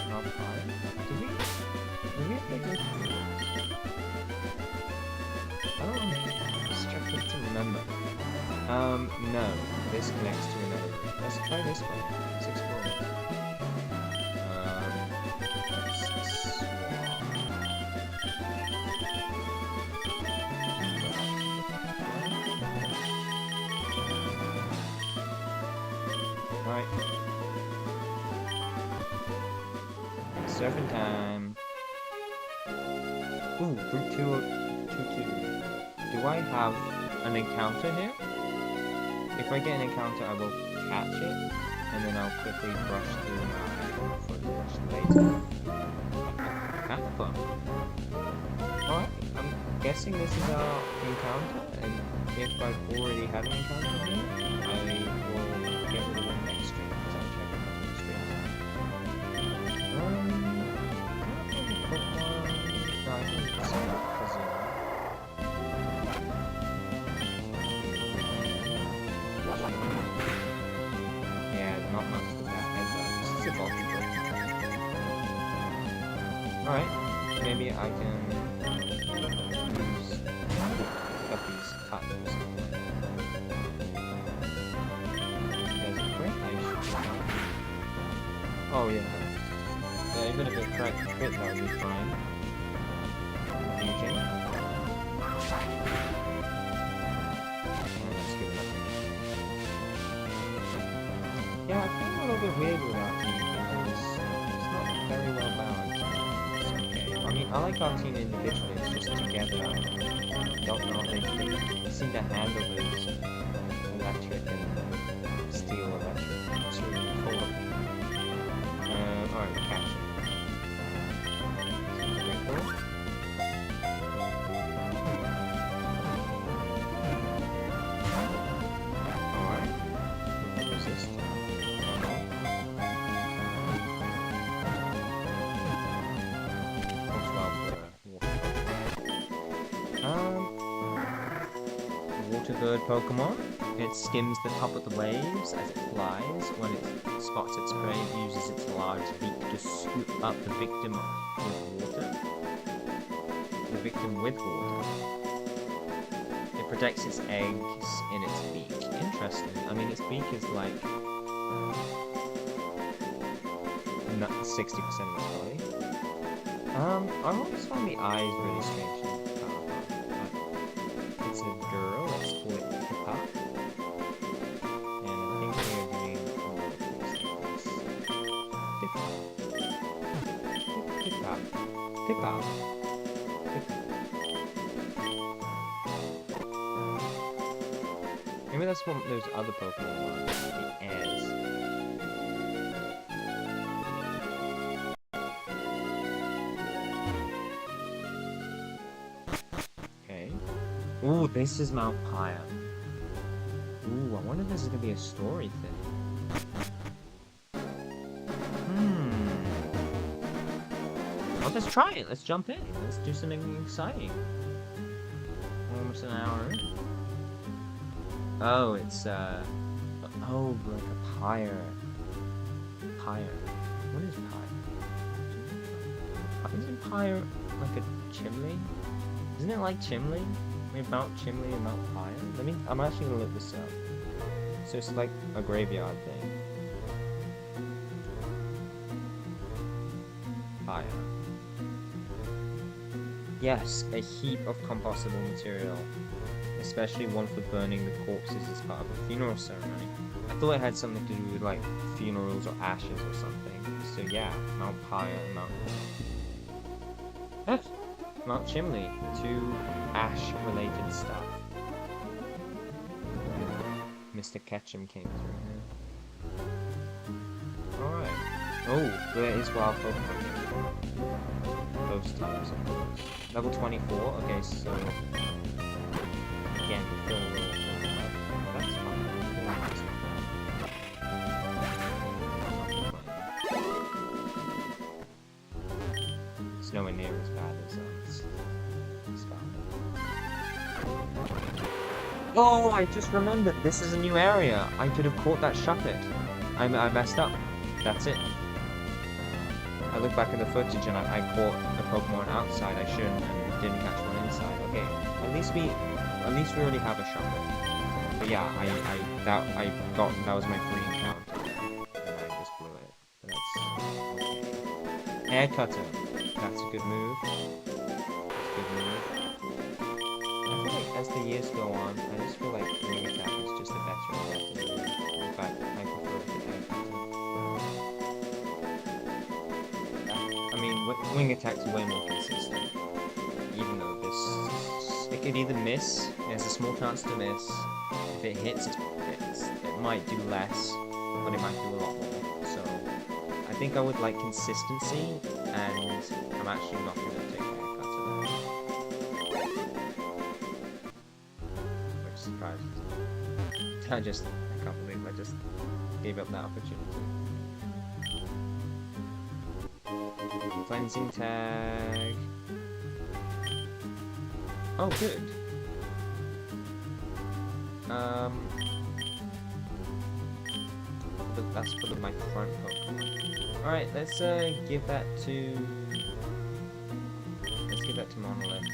Top 5? Did we have to go through this? I don't know. I'm struggling to remember. No. This connects to another route. Let's try this one. Let's explore it. Let's swap. Alright. Surfing time. Ooh, Route 222. Do I have an encounter here? If I get an encounter, I will catch it, and then I'll quickly brush through my footage later. Aqua. Alright, I'm guessing this is our encounter, and if I've already had an encounter here, I will get rid of it next stream, because I'll check it out on the stream. No, I think it's yeah, not much to that head though. This is a bulky book. Alright, maybe I can use Guppy's cutters. There's a crit, I should. Oh yeah. Yeah, even if it crit, that would be fine. Fusion. That's good enough. Yeah, I feel a little bit weird with our team because it's not very well balanced. It's okay. I mean, I like our team individually, it's just together. I don't know if they seem to handle it electric and steel electric. It's really cool. Alright, catch it. Very cool. Alright. What was this? Water bird Pokemon. It skims the top of the waves as it flies. When it spots its prey, it uses its large beak to scoop up the victim with water. It protects its eggs in its beak. Interesting. I mean, its beak is like 60% of its body. I always find the eyes really strange and powerful. It's a girl, let's call it Pippa. And I think we are doing all of these things. Pippa. Pippa. Maybe that's one of those other Pokemon ones, the ants. Ooh, this is Mount Pyre. Ooh, I wonder if this is gonna be a story thing. Well, let's try it. Let's jump in. Let's do something exciting. Almost an hour in. Oh, it's, oh, like a pyre. Pyre. What is pyre? Isn't pyre like a chimney? Isn't it like chimney? Mount Chimney and Mount Pyre? I'm actually gonna look this up. So it's like a graveyard thing. Pyre. Yes, a heap of compostable material. Especially one for burning the corpses as part of a funeral ceremony. I thought it had something to do with like funerals or ashes or something. So yeah, Mount Pyre and Mount Chimney, 2 ash-related stuff. Mr. Ketchum came through here. Alright. Oh, there is wild Pokemon. Those types of those. Level 24, okay, so... Again, fill a little that's fine. It's nowhere near as bad as Oh, I just remembered. This is a new area. I could have caught that Shuppet. I messed up. That's it. I looked back at the footage and I caught a Pokemon outside. I shouldn't and didn't catch one inside. Okay, at least we already have a Shuppet. But yeah, that was my free encounter there, and I just blew it. But that's okay. Air Cutter. That's a good move. I feel like as the years go on, I just feel like Wing Attack is just a better move. In fact, I prefer the Air Cutter. I mean, Wing Attack's way more consistent. Even though it could either miss, there's a small chance to miss. If it hits, it might do less, but it might do a lot more. So, I think I would like consistency, and I'm actually not going to take Air Cutter. Which surprises me. I can't believe I just gave up that opportunity. Cleansing tag. Oh, good. But that's for my front Pokemon. Alright, let's give that to Monolith.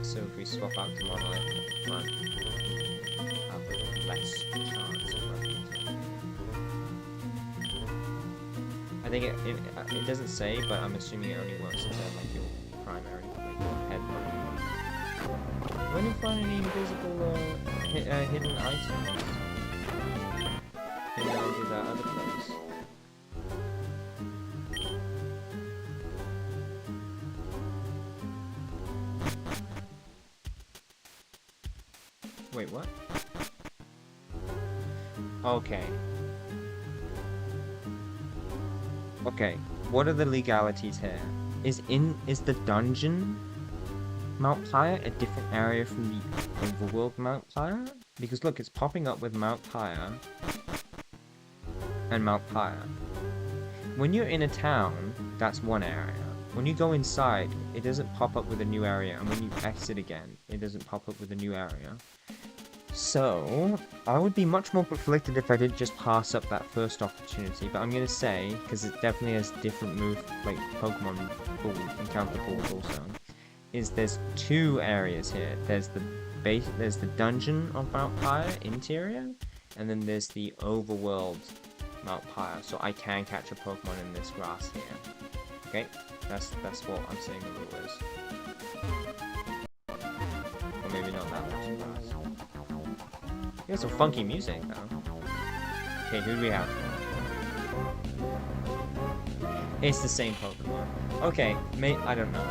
So if we swap out to Monolith at the front, have a less chance of running into it. I think it doesn't say, but I'm assuming it only works as like your primary, like your head Pokemon. When you find any invisible hidden items, can I do that other place? Wait, what? Okay. Okay, what are the legalities here? Is the dungeon Mount Pyre a different area from the overworld Mount Pyre? Because look, it's popping up with Mount Pyre and Mount Pyre. When you're in a town, that's one area. When you go inside, it doesn't pop up with a new area, and when you exit again, it doesn't pop up with a new area. So, I would be much more conflicted if I didn't just pass up that first opportunity, but I'm gonna say, because it definitely has different like Pokemon encounter pools also, is there's two areas here. There's the dungeon of Mount Pyre interior, and then there's the overworld Mount Pyre. So I can catch a Pokemon in this grass here. Okay, that's what I'm saying the rule is. Or maybe not that much grass. You got some funky music though. Okay, who do we have? It's the same Pokemon. Okay, I don't know.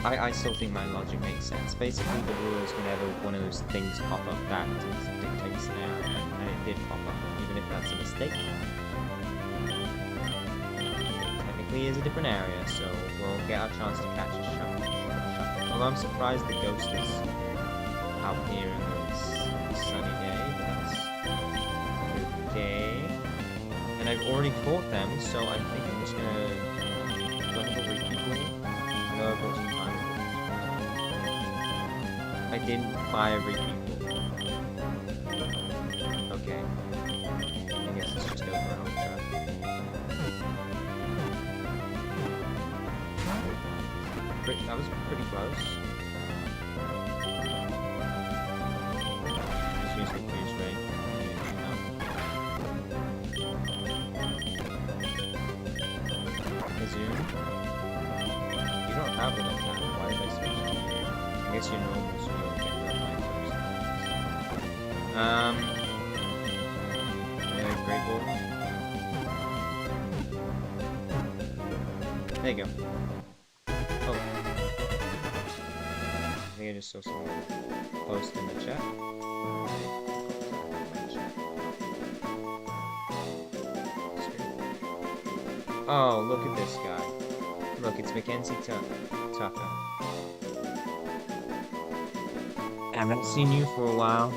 I still think my logic makes sense. Basically, the rule is whenever one of those things pop up, that dictates an area, and it did pop up, even if that's a mistake. It technically is a different area, so we'll get our chance to catch a Shuffle. Although I'm surprised the ghost is out here in this sunny day, but that's okay. And I've already caught them, so I think I'm just gonna go ahead and read people. I know I've got some time. I didn't buy a repeat. Okay. I guess let's just go for an ultra. That was pretty close. Just use the fuse ray. Zoom. You don't have an attack. Why did I switch to you? I guess you're normal, so you don't get that line yeah, Great Ball. There you go. Oh. I think I just saw someone post in the chat. Oh, look at this guy. Look, it's Mackenzie Tucker. I haven't seen you for a while.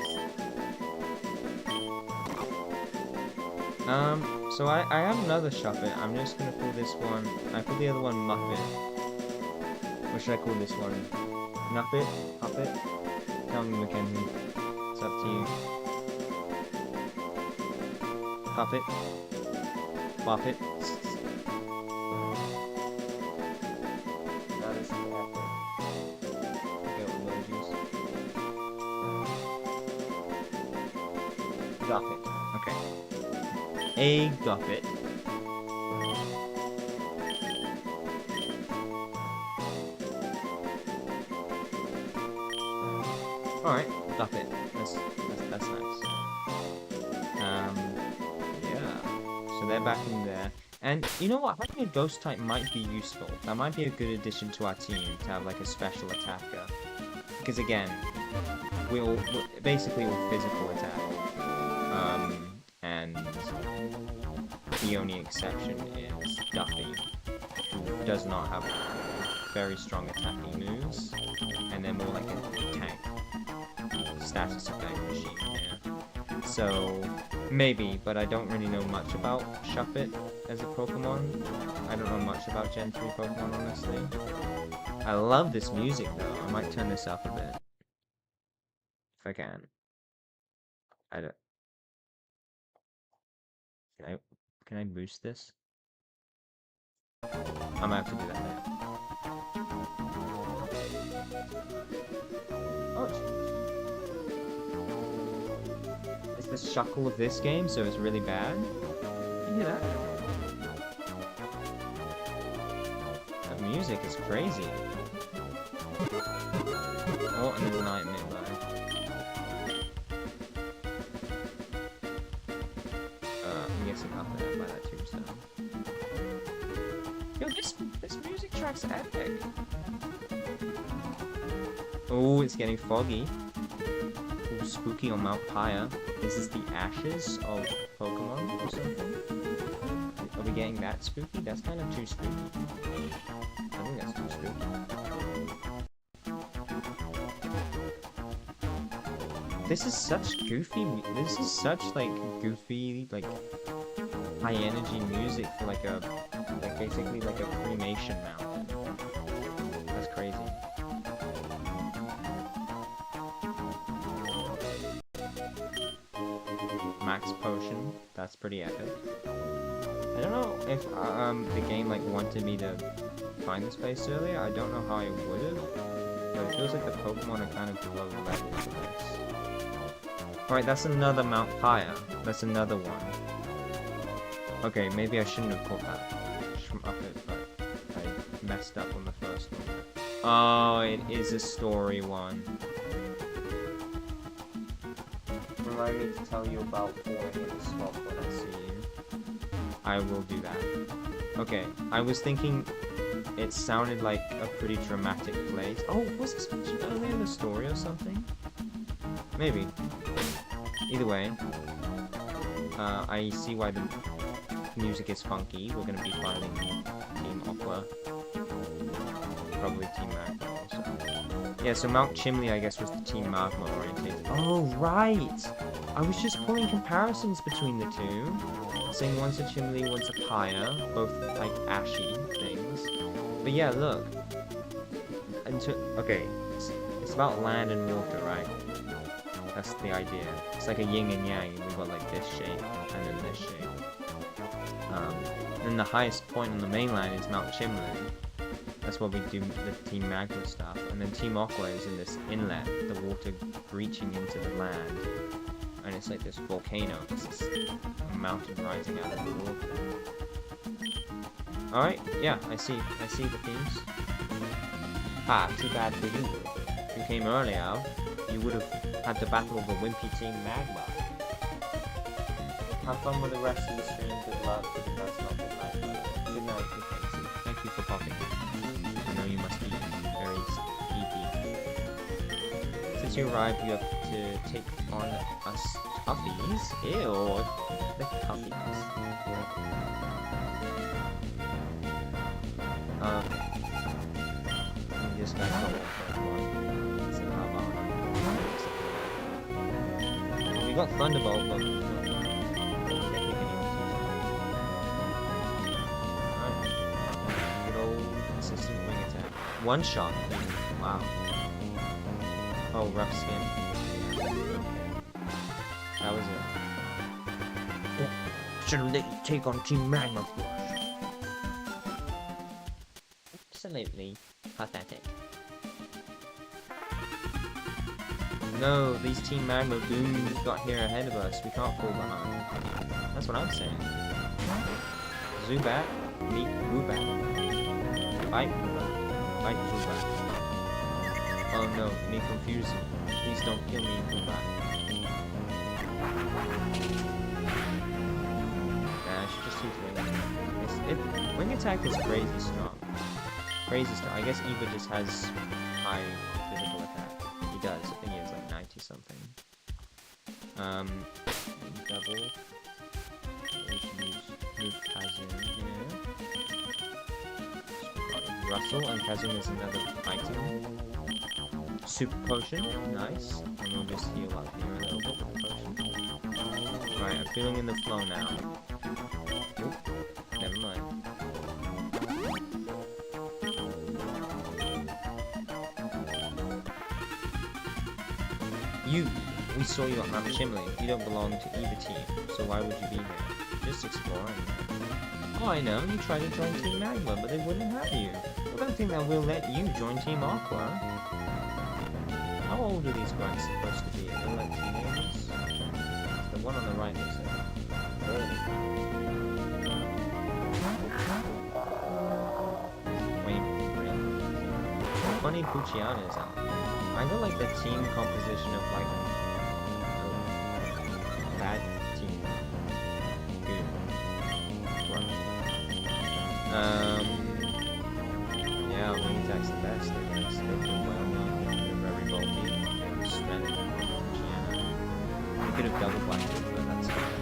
So I have another Shuffle. I'm just gonna call this one. I call the other one Muppet. What should I call this one? Nuppet? Puppet? Tell me, Mackenzie. It's up to you. Puppet? Puppet? That is epic. Go emojis. Guppet. Okay. A Guppet. Alright, Guppet. That's nice. Yeah. So they're back in there. And you know what? Having a ghost type might be useful. That might be a good addition to our team to have like a special attacker. Because again, we'll basically physical attack. And the only exception is Duffy, who does not have very strong attacking moves, and they're more like a tank. Status effect machine, yeah. So, maybe, but I don't really know much about Shuppet as a Pokemon. I don't know much about Gen 3 Pokemon, honestly. I love this music, though. I might turn this up a bit. If I can. I don't... Can I boost this? I might have to do that later. Oh, it's the shuckle of this game, so it's really bad. You hear that? That music is crazy. Oh, and there's an item nearby. I'm guessing I'll have to buy that tombstone. Yo, this music track's epic. Oh, it's getting foggy. little spooky on Mount Pyre. Is this the ashes of Pokemon or something? Are we getting that spooky? That's kind of too spooky. I think that's too spooky. This is such goofy. This is such like goofy, like high energy music for like a, like basically like a cremation mountain. That's crazy. Max potion. That's pretty epic. I don't know if the game like wanted me to find this place earlier. I don't know how I would have, but it feels like the Pokemon are kind of below level for this. Alright, that's another Mount Pyre. That's another one. Okay, maybe I shouldn't have caught that. But I messed up on the first one. Oh, it is a story one. Remind me to tell you about falling in the swamp when I see you. I will do that. Okay, I was thinking it sounded like a pretty dramatic place. Oh, was this mentioned earlier in the story or something? Maybe. Either way, I see why the music is funky. We're gonna be fighting Team Aqua. Probably Team Magma also. Yeah, so Mount Chimney, I guess, was the Team Magma oriented. Oh, right! I was just pulling comparisons between the two. Saying one's a Chimney, one's a Pyre. Both, like, ashy things. But yeah, look. Okay, it's about land and water, right? That's the idea. It's like a yin and yang, and we've got like this shape, and then this shape. And the highest point on the mainland is Mount Chimney. That's where we do the Team Magma stuff. And then Team Aqua is in this inlet, the water breaching into the land. And it's like this volcano, this mountain rising out of the water. Alright, yeah, I see the themes. Ah, too bad for you. If you came earlier, you would have had the battle of the wimpy Team Magma. Have fun with the rest of the stream. Good luck with the first not good night. Good night, Mackenzie. Thank you for popping. I know you must be very sleepy. Since you arrived, you have to take on us toughies. Ew, the toughies. You just got trouble for one. We got Thunderbolt, but good old consistent wing attack. One shot. Wow. Oh, rough skin. That was it. Should have let you take on Team Magma first. Absolutely pathetic. No, these Team Magma booms got here ahead of us. We can't fall behind. That's what I'm saying. Zubat, meet Woobat. Fight Woobat. Fight Zubat. Oh no, me confusing. Please don't kill me, Woobat. Nah, I should just use Wing Attack. Wing Attack is crazy strong. Crazy strong. I guess Eva just has high physical attack. He does. I think he has like 90 something. Double. We should use move Kazum here. Russell, and Kazum is another item. Super Potion, nice. And we'll just heal up here a little bit with the potion. Right, I'm feeling in the flow now. Oop, never mind. We saw you at Mount Chimney. You don't belong to either team, so why would you be here? Just exploring. Oh, I know, you tried to join Team Magma, but they wouldn't have you. I don't think that we'll let you join Team Aqua. How old are these grunts supposed to be? Are they like teenagers? The one on the right looks like 30. Wait, really? Funny Puchiana is out. I got like the team composition of like bad team. Good. Yeah, Wing Attack's the best, I guess. They're very bulky. They have strength. Puchiana. could have double blacked it, but that's fine.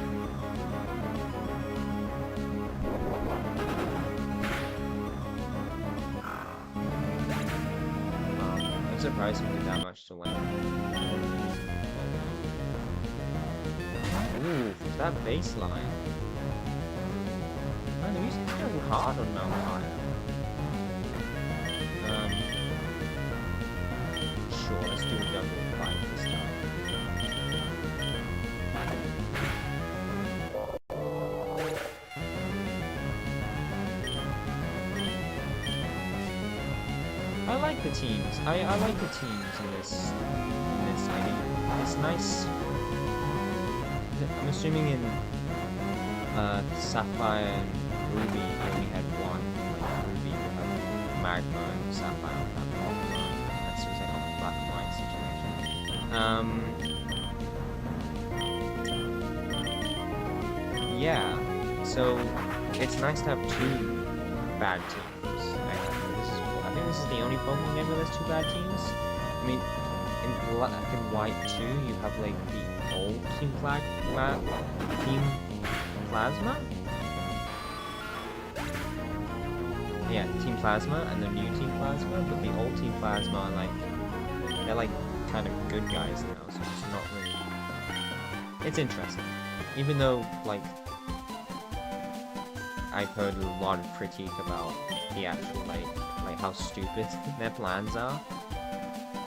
I'm surprised we did that much to win. Ooh, that baseline. Man, the music's going hard on Mount Higher. Sure, let's do a double fight this time. I like the teams. I like the teams in this game. It's nice. I'm assuming in Sapphire and Ruby we only had one. Like Ruby would have Magma and Sapphire would have Aqua. That's just like a black and white situation. Yeah. So it's nice to have two bad teams. I think this is the only Pokemon game where there's two bad teams. I mean, in Black and White 2, you have like the old Team Plasma? Yeah, Team Plasma and the new Team Plasma, but the old Team Plasma are like, they're like kind of good guys now, so it's not really... It's interesting. Even though, like, I've heard a lot of critique about the actual, like how stupid their plans are.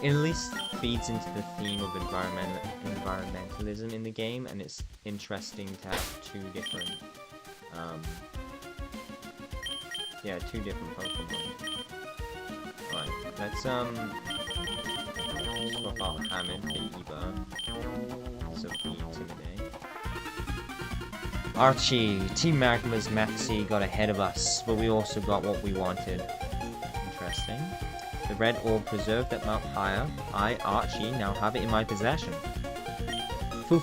It at least feeds into the theme of environmentalism in the game, and it's interesting to have two different Pokemon. Right, let's swap out Hamid for Eva, so we intimidate. Archie, Team Magma's Maxi got ahead of us, but we also got what we wanted. Interesting. The red orb preserved at Mount Higher. I, Archie, now have it in my possession. Foo.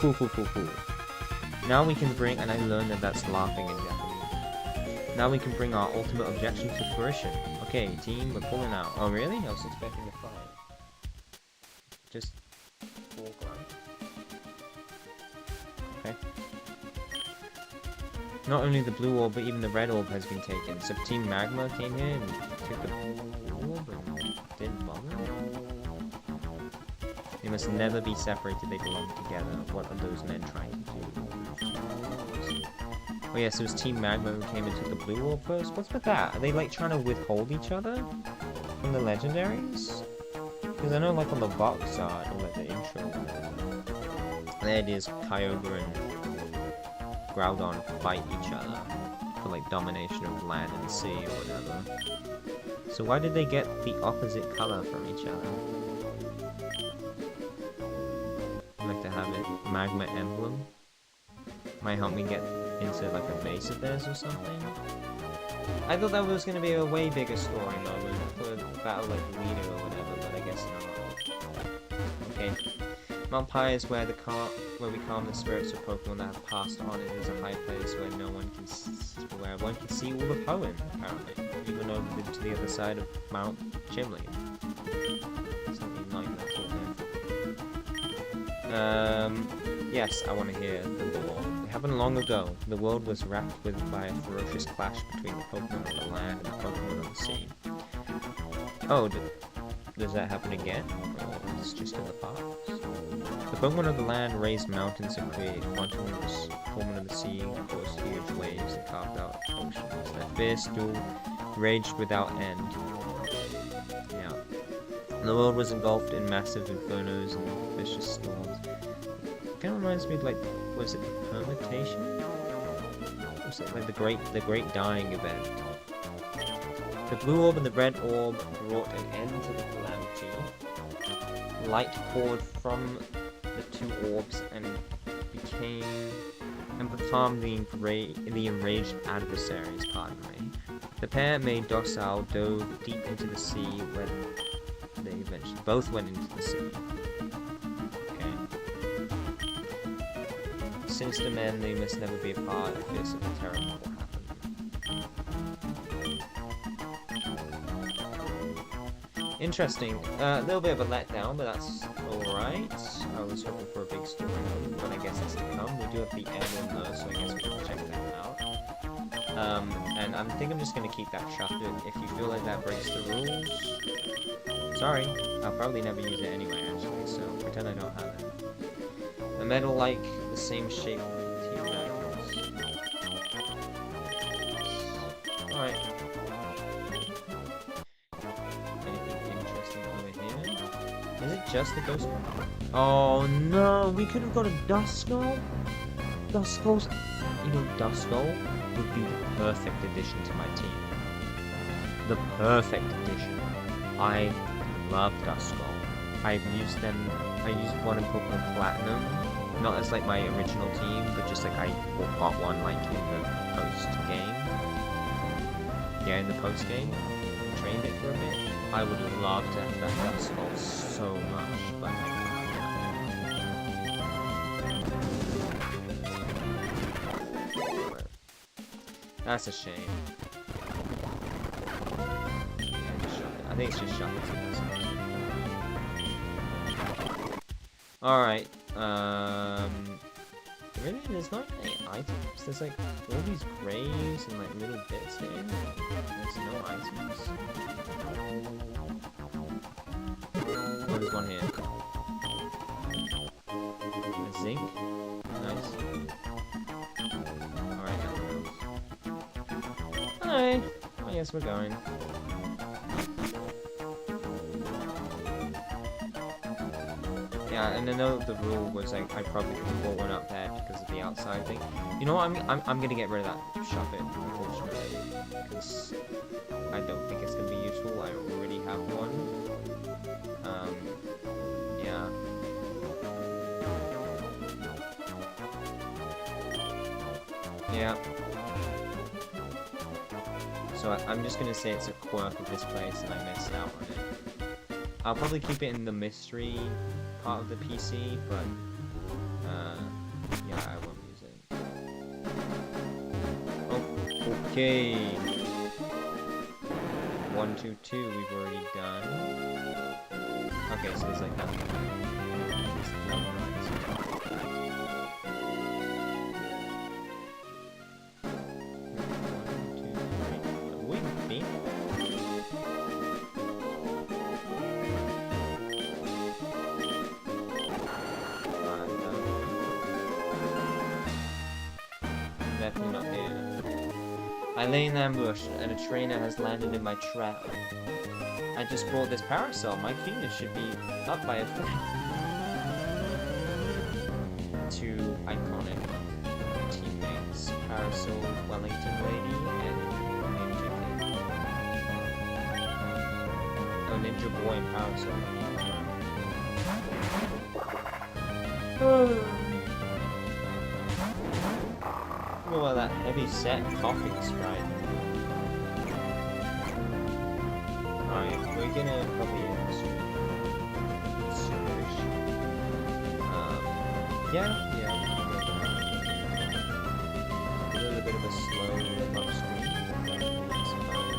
Now we can bring, and I learned that that's laughing in Japanese. Now we can bring our ultimate objection to fruition. Okay, team, we're pulling out. Oh really? I was expecting a fight. Just foreground. Okay. Not only the blue orb, but even the red orb has been taken. So Team Magma came here and took the blue orb and didn't bother. They must never be separated, they belong together. What are those men trying to do? Oh yeah, so it was Team Magma who came and took the blue orb first? What's with that? Are they like trying to withhold each other from the legendaries? Because I know like on the box art, or like the intro, there it is, Kyogre and Groudon fight each other for like domination of land and sea or whatever. So why did they get the opposite color from each other? I'd like to have it Magma emblem. Might help me get into like a base of theirs or something. I thought that was going to be a way bigger story moment for battle like leader or whatever, but I guess not. Okay. Mount Pi is where we calm the spirits of Pokemon that have passed on. It is a high place where one can see all the poem, apparently, even over to the other side of Mount Chimley. Something like that. Yes, I want to hear the lore. It happened long ago. The world was wrapped by a ferocious clash between the Pokemon on the land and the Pokemon on the sea. Oh, does that happen again? Or is it just in the past? The Pokemon of the land raised mountains and created quantum's. Pokemon of the sea caused huge waves and carved out oceans. Their fierce duel raged without end. Yeah. The world was engulfed in massive infernos and vicious storms. It kind of reminds me of like, was it the permutation? Was it like the great dying event? The blue orb and the red orb brought an end to the calamity. Light poured from the two orbs and becalmed the enraged adversaries, pardon me. The pair, made docile, dove deep into the sea when they eventually both went into the sea. Okay. Sinister men, they must never be apart if this something terrible will happen. Interesting. A little bit of a letdown, but that's alright. I was hoping for a big story mode, but I guess it's to come. We do have the airborne though, so I guess we can check that out. And I think I'm just gonna keep that shafted. If you feel like that breaks the rules, sorry. I'll probably never use it anyway, actually, so pretend I don't have it. A medal like the same shape team medals. Alright. Is it just the ghost? Oh no, we could have got a dust skull. Dust skulls, you know, dust skull would be the perfect addition to my team. The perfect addition. I love dust skull. I've used them. I used one in Pokemon Platinum, not as like my original team, but just like I got one like in the post game. Yeah, in the post game. Trained it for a bit. I would love to have that dust skull so much, but I can't. That's a shame. Yeah, just shove it. I think it's just shove it. Alright, really? There's not any items? There's like all these graves and like little bits here. There's no items. Oh, there's one here. A zinc. Nice. Alright, alright. I guess we're going. Yeah, and I know the rule was like I probably could have bought one up there because of the outside thing. You know what? I'm gonna get rid of that shove it, unfortunately, because I don't think it's gonna be useful. I already have one. Yeah. Yeah. So I'm just gonna say it's a quirk of this place and I missed out on it. I'll probably keep it in the mystery part of the PC, but yeah, I won't use it. Oh, okay. 1, 2, 2, we've already done. Okay, so there's like nothing. There's no right. Definitely not here. I lay in ambush, and a trainer has landed in my trap. I just brought this parasol. My keenness should be up by a friend. Two iconic teammates: Parasol, Wellington Lady, and Ninja King. Oh, Ninja Boy and Parasol. What about that heavy set coughing sprite? Alright, we're gonna probably switch. Yeah. A little bit of a slow up screen. That's fine.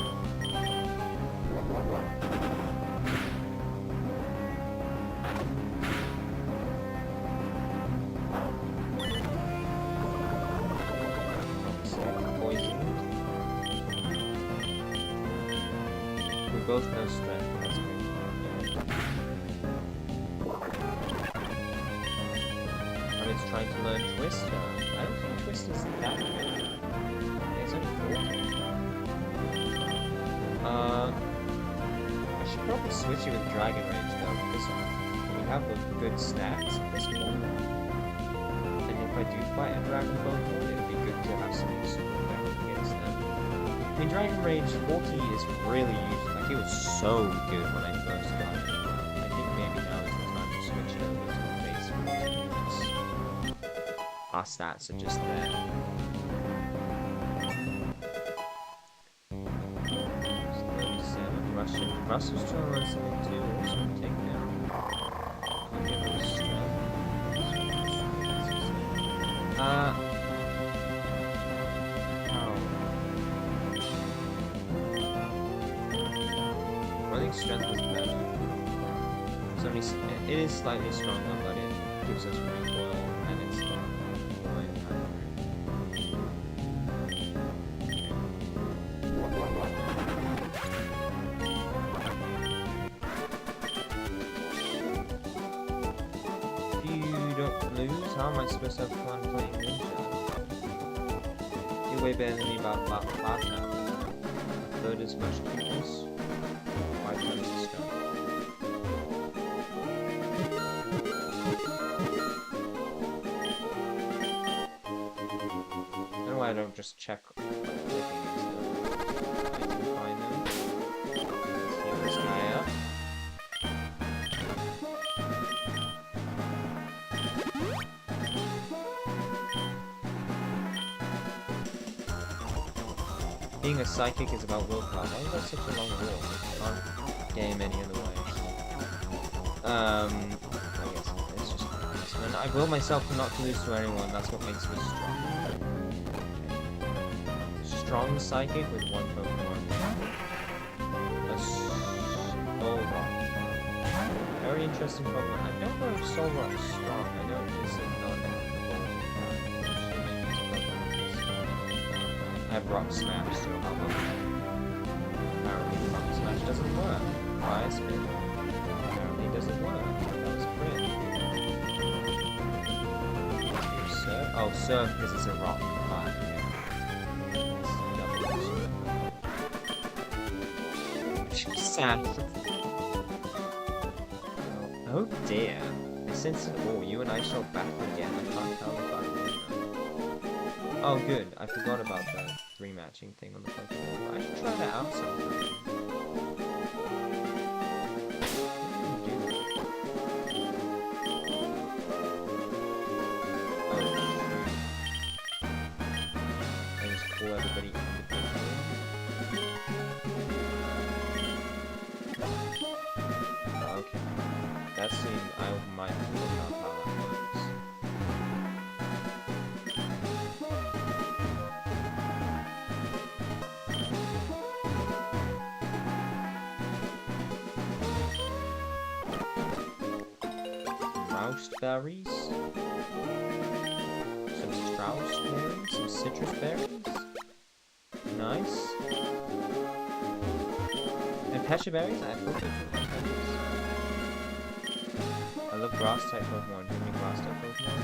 We both know strength, that's great. And it's trying to learn Twister. I don't think Twister's that good. It's only 40. I should probably switch it with Dragon Rage though, because we have the good stats at this point. And if I do fight a Dragon Pokemon, it would be good to have some super weapon against them. I mean, Dragon Rage 40 is really useful. Like, it was so good when I first got it. I think maybe now is the time to switch it over to a base version. Our stats are just there. Russell's trying to run something too. Also take down. think strength is better. It's only, it is slightly stronger, but it gives us recoil, and it's more If you don't lose, how am I supposed to have fun playing Ninja? You're way better than me about half now. A third as much cuteness. 5 times the strength. I don't know why I don't just check clicking instead. I can find them. Let's heal this guy up. Being a psychic is about willpower. Why is that such a long walk? Can't game any other way. I guess it's just nice. And I will myself not to lose to anyone. That's what makes me strong. Strong psychic with one Pokemon. A Solrock. Very interesting Pokemon. I don't know if Solrock's strong. I know it's not I have Rock Smash, so how about apparently Rock Smash doesn't work. Fire Spin apparently doesn't work. That was crit. Surf? Oh, Surf because it's a rock. Fire, yeah. Sad. Oh dear. I sense it all. You and I shall battle again. I can't tell if I win though. Oh good, I forgot about the rematching thing on the Pokemon. I should try that out sometime. Oh shoot. I just call everybody individually. Oh, okay. That seemed, I might look up how that works. Berries, some Strauss berries, some citrus berries, nice, and Pesha berries. I have both of them. I love grass type Pokemon. Do you have any grass type Pokemon?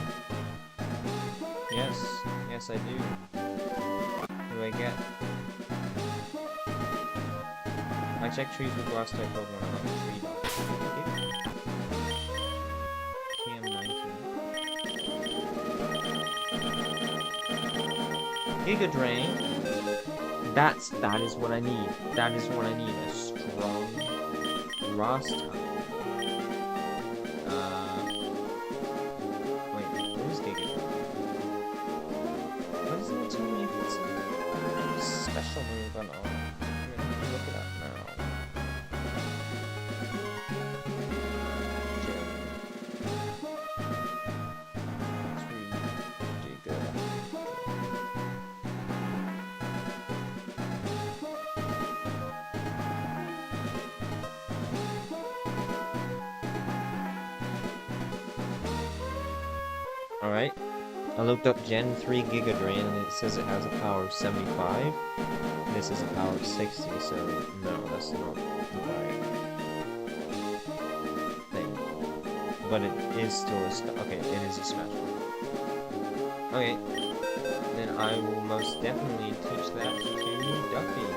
Yes, yes I do. What do I get? I check trees with grass type Pokemon. I love the tree dog. Giga Drain. That is what I need. That is what I need. A strong grass type. Wait, what is Giga Drain? What does it tell me if it's a special move or not? I'm gonna look it up now. Alright, I looked up Gen 3 Giga Drain and it says it has a power of 75. This is a power of 60, so no, that's not the right thing. But it is still a okay, it is a smash move. Okay, then I will most definitely teach that to Duffy.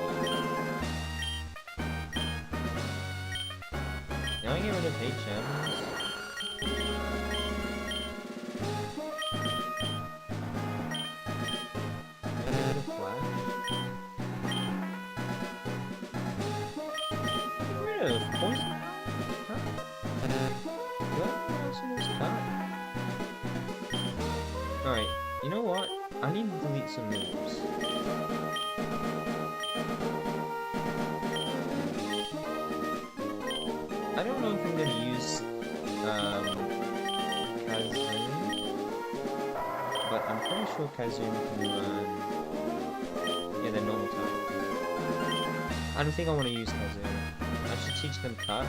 Now I get rid of HM. Alright, you know what? I need to delete some moves. I don't know if I'm gonna use Kazoom, but I'm pretty sure Kazoom can learn, yeah, they're normal type. I I don't think I want to use Hazard. I should teach them cut.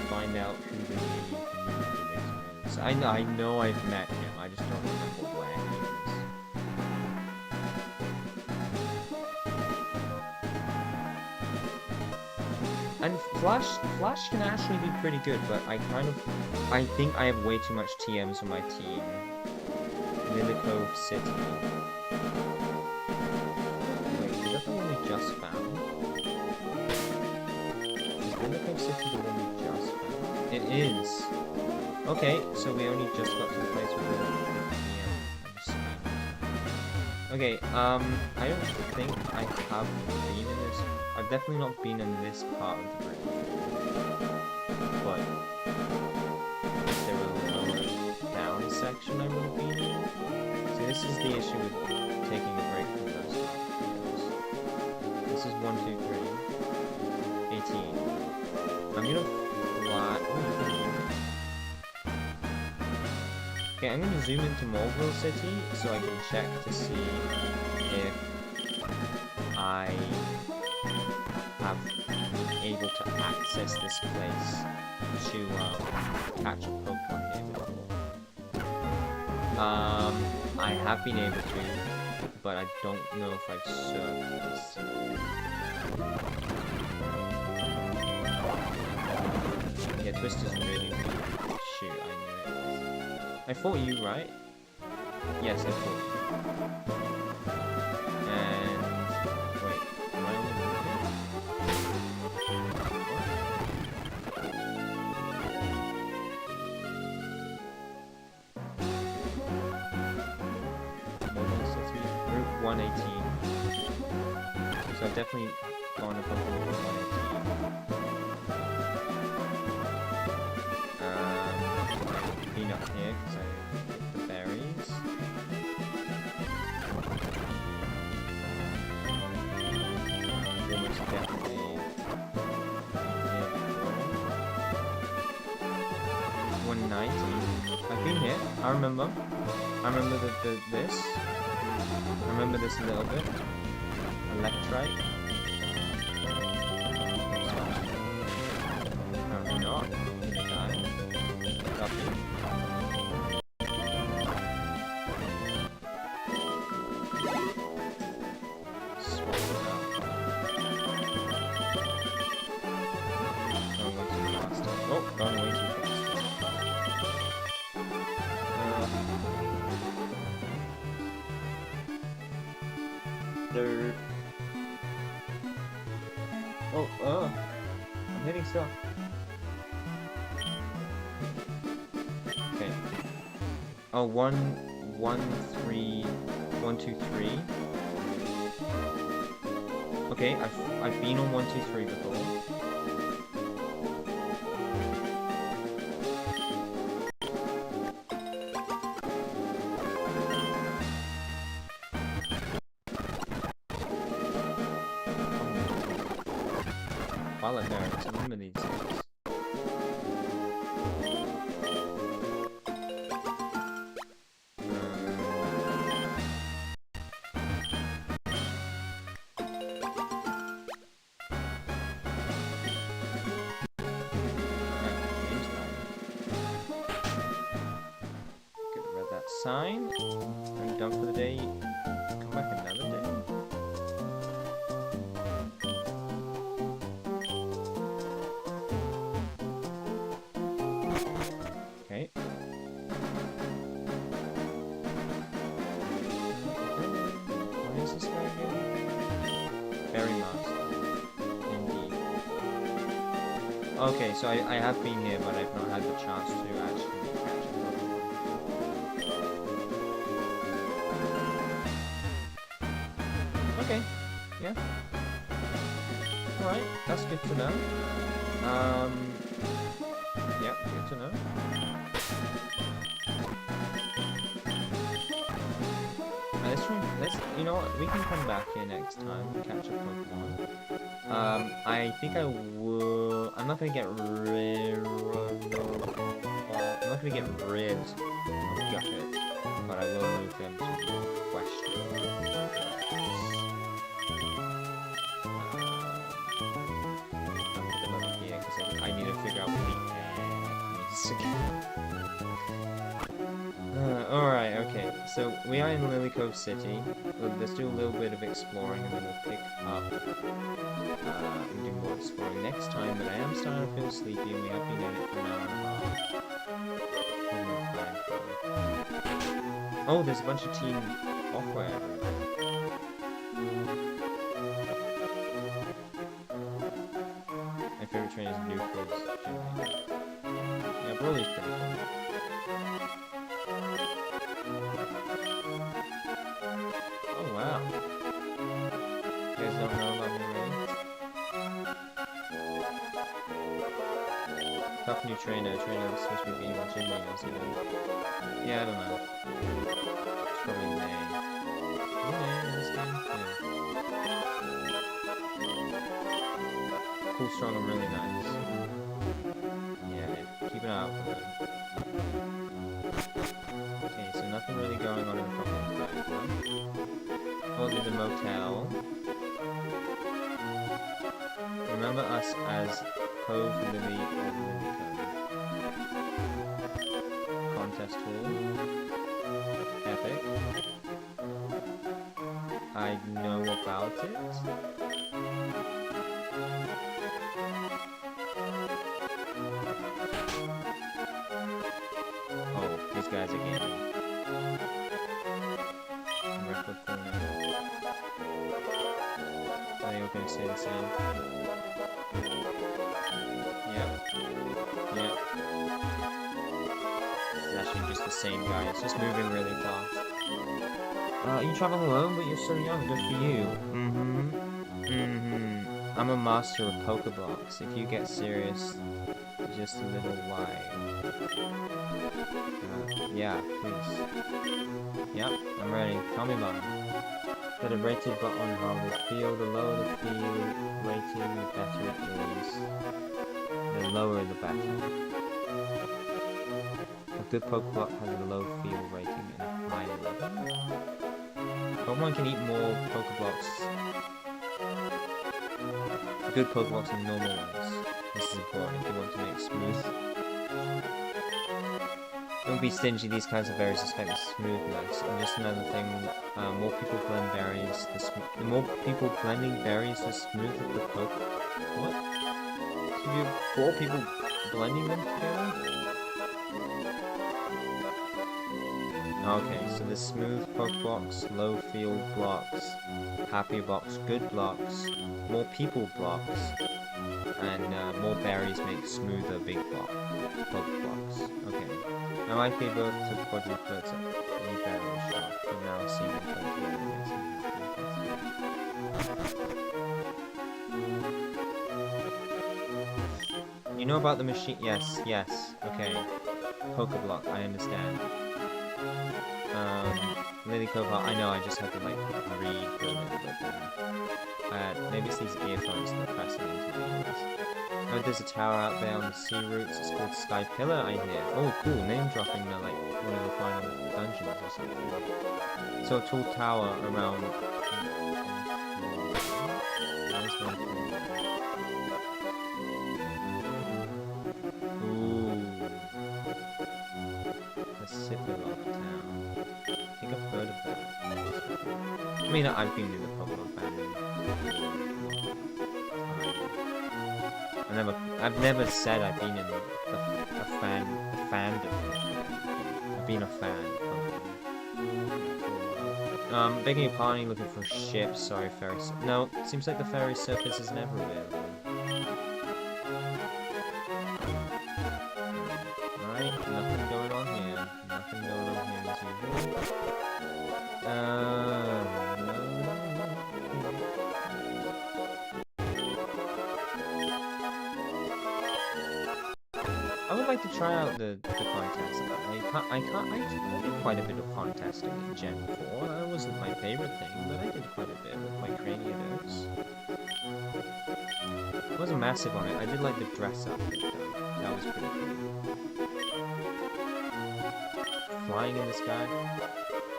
Find out who the new is. I know I've met him. I just don't remember where he is. And Flash can actually be pretty good, but I think I have way too much TMs on my team. Lillicove City. Wait, is that the one we just found? Is Lillicove City the one we just found? It is. Okay, so we only just got to the place with the okay, I don't think I have been in this. I've definitely not been in this part of the room. But is there a lower down section I would have been in? So this is the issue with taking a break from those videos. This is 1, 2, 3. 18. I'm gonna fly. Okay, I'm gonna zoom into Morville City so I can check to see if I have been able to access this place to catch a Pokemon here before. I have been able to, but I don't know if I've served this. Yeah, Twister's really weak. Shoot, I knew it. I fought you, right? Yes, I fought you. And wait, am I on the move here? Route 118. So I've definitely gone above Route 118. Been up here because I hit the berries. Almost definitely been here before. 190. I've been here. I remember. I remember this. I remember this a little bit. Electrite. Apparently not. Gonna die. Copy. Swap it out. Going way too fast. Oh, going way too fast. Third. Oh, I'm hitting stuff. Okay. Oh, 1, 3, 1, 2, 3. Okay, I've been on 1, 2, 3 before. Violet berries, I remember these things. Get rid of that sign. I'm done for the day. Come back another day. Okay. What is this guy again? Berry Master. Indeed. Okay, so I have been here, but I've not had the chance to actually catch a Pokemon. Okay. Yeah. Alright, that's good to know. Yep, good to know. Let's, you know what, we can come back here next time and catch a Pokemon. I think I will, I'm not gonna get rid of Gucket, but I will move them to question. fantastic. Alright, okay. So we are in Lily Cove City. Let's do a little bit of exploring and then we'll pick up and do more exploring next time. But I am starting to feel sleepy and we have been at it for an hour and a half. Oh, there's a bunch of Team Aqua everywhere. My favorite train is Nucleus. Yeah, Broly's pretty cool. Oh wow. You guys don't know about new raids? Tough new trainer. Trainer that's supposed to be beating Jimmy or something. Yeah, I don't know. It's probably May. May in this game? Yeah. Cool, strong, and really nice. Yeah, keep an eye out for them. Okay, so nothing really going on in the problem with Aqua. Oh, there's a motel. Remember us as Cove Lily or Lily Cove. Contest hall. Epic. I know about it. Oh, these guys are gaming. Record corner. Are they all going to stay the same? Yep. Yep. It's actually just the same guy. It's just moving really fast. You travel alone, but you're so young. Good for you. I'm a master of Pokeblocks. If you get serious, just a little wide. Yeah, please. Yep, I'm ready. Tell me about it. Got a rated but on how they feel. The lower the feel rating, the better it is. The lower the better. A good Pokeblock has a low feel rating and a high level. Pokemon can eat more Pokeblocks. Good Pokeblocks and normal ones. This is important if you want to make smooth. Don't be stingy, these kinds of berries respect the smoothness. And just another thing, more people blend berries, the more people blending berries, the smoother the poke. What? So you have 4 people blending them together? Okay, so the smooth poke blocks, low field blocks, happy blocks, good blocks, more people blocks, and more berries make smoother big poke blocks. Okay. Now I pay both to quadruplets at the barrel shop, but now seeing it like you know about the machine? Yes, yes. Okay. Pokeblock, I understand. Lily Cove, I know, I just have to like read for a little bit there. Maybe it's these earphones that are pressing into my ears. Oh, there's a tower out there on the sea routes. It's called Sky Pillar, I hear. Oh, cool. Name dropping the like one of the final dungeons or something. So a tall tower around. Ooh. The Sipilok Town. I think I've heard of that. I mean, I've been in the Pokemon fandom. I've never said I've been in the fandom. I've been a fan. Begging your pardon, looking for a ship. Sorry, ferry. No, seems like the ferry surface is never available. Alright, nothing going on here. Nothing going on here as usual. No. I would like to try out the contest. I did quite a bit of contesting in Gen 4. That wasn't my favorite thing, but I did quite a bit with my Craniados. I wasn't massive on it. I did like the dress up bit though. That was pretty cool. Flying in the sky.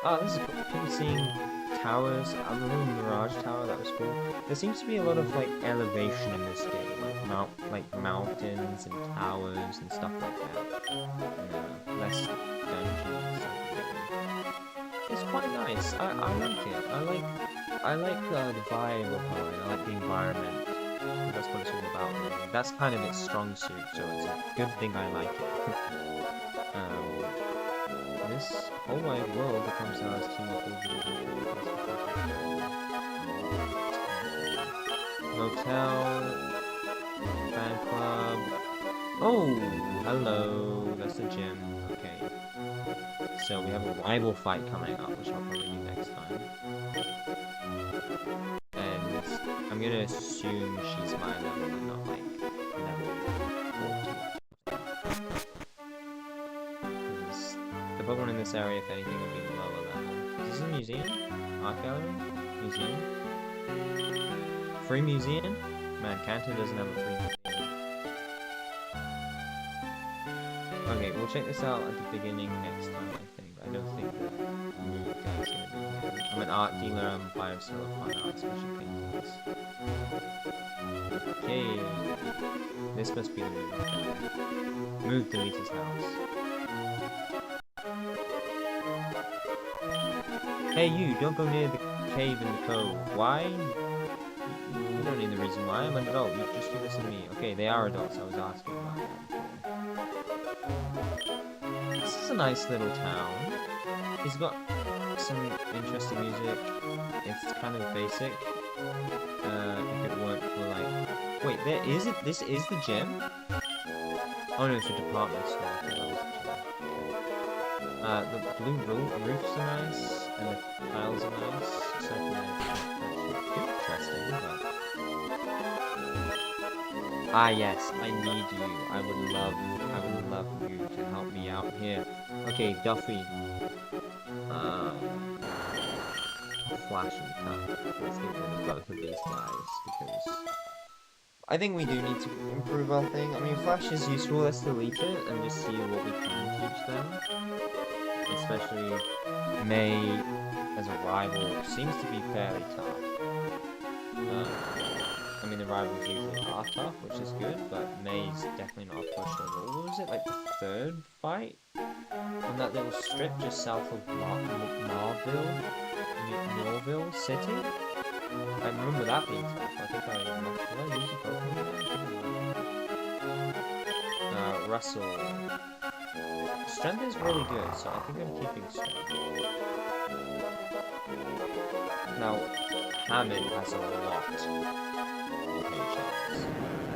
Oh, this is cool. People seeing towers. I remember Mirage Tower, that was cool. There seems to be a lot of like elevation in this game, like mountains and towers and stuff like that. And, less dungeons. It's quite nice. I like it. I like the vibe of Horror. I like the environment. That's what it's all about, really. That's kind of its strong suit, so it's a good thing I like it. This whole wide world becomes ours team up motel, fan club. Oh, hello. That's the gym. Okay. So we have a rival fight coming up, which I'll probably do next time. And I'm gonna assume she's my level and not like level 40. Because the Pokemon in this area, if anything, would be lower level. Is this a museum? Art gallery? Museum? Free museum? Man, Kanto doesn't have a free museum. Okay, we'll check this out at the beginning next time, I think. I don't think the move guy's gonna be here. I'm an art dealer, I'm a buyer of solar fine art, special paintings. Okay. This must be the move guy. Move Delita's house. Hey you, don't go near the cave in the cove. Why? You don't need the reason why, I'm an adult, you just do this to me. Okay, they are adults, I was asking about that before. This is a nice little town. It's got some interesting music. It's kind of basic. If it weren't for like... Wait, this is the gym? Oh no, it's a department store. I thought that was the gym. The blue roofs are nice, and the tiles are nice. So interesting, but... Ah yes, I need you. I would love you to help me out here. Okay, Duffy. Flash and Cut. Let's get rid of both of these guys because I think we do need to improve our thing. I mean, Flash is useful. Let's delete it and just see what we can teach them. Especially May as a rival seems to be fairly tough. I mean, the rivals usually are tough, which is good, but May's definitely not a pushover. What was it, like the third fight? On that little strip just south of Norville City? I remember that being tough. I think did I lose a Pokemon? Russell. Strength is really good, so I think I'm keeping strength. Now, Hamid has a lot.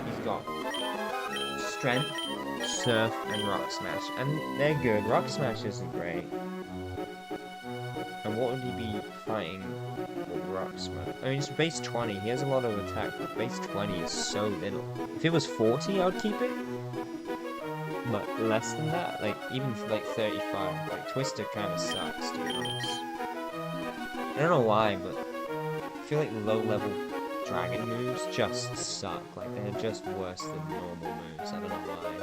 He's got Strength, Surf, and Rock Smash, and they're good. Rock Smash isn't great. And what would he be fighting with Rock Smash? I mean, it's base 20. He has a lot of attack, but base 20 is so little. If it was 40, I would keep it. But less than that, like even like 35, like Twister kind of sucks, to be honest. I don't know why, but I feel like low-level dragon moves just suck. Like they're just worse than normal moves. I don't know why.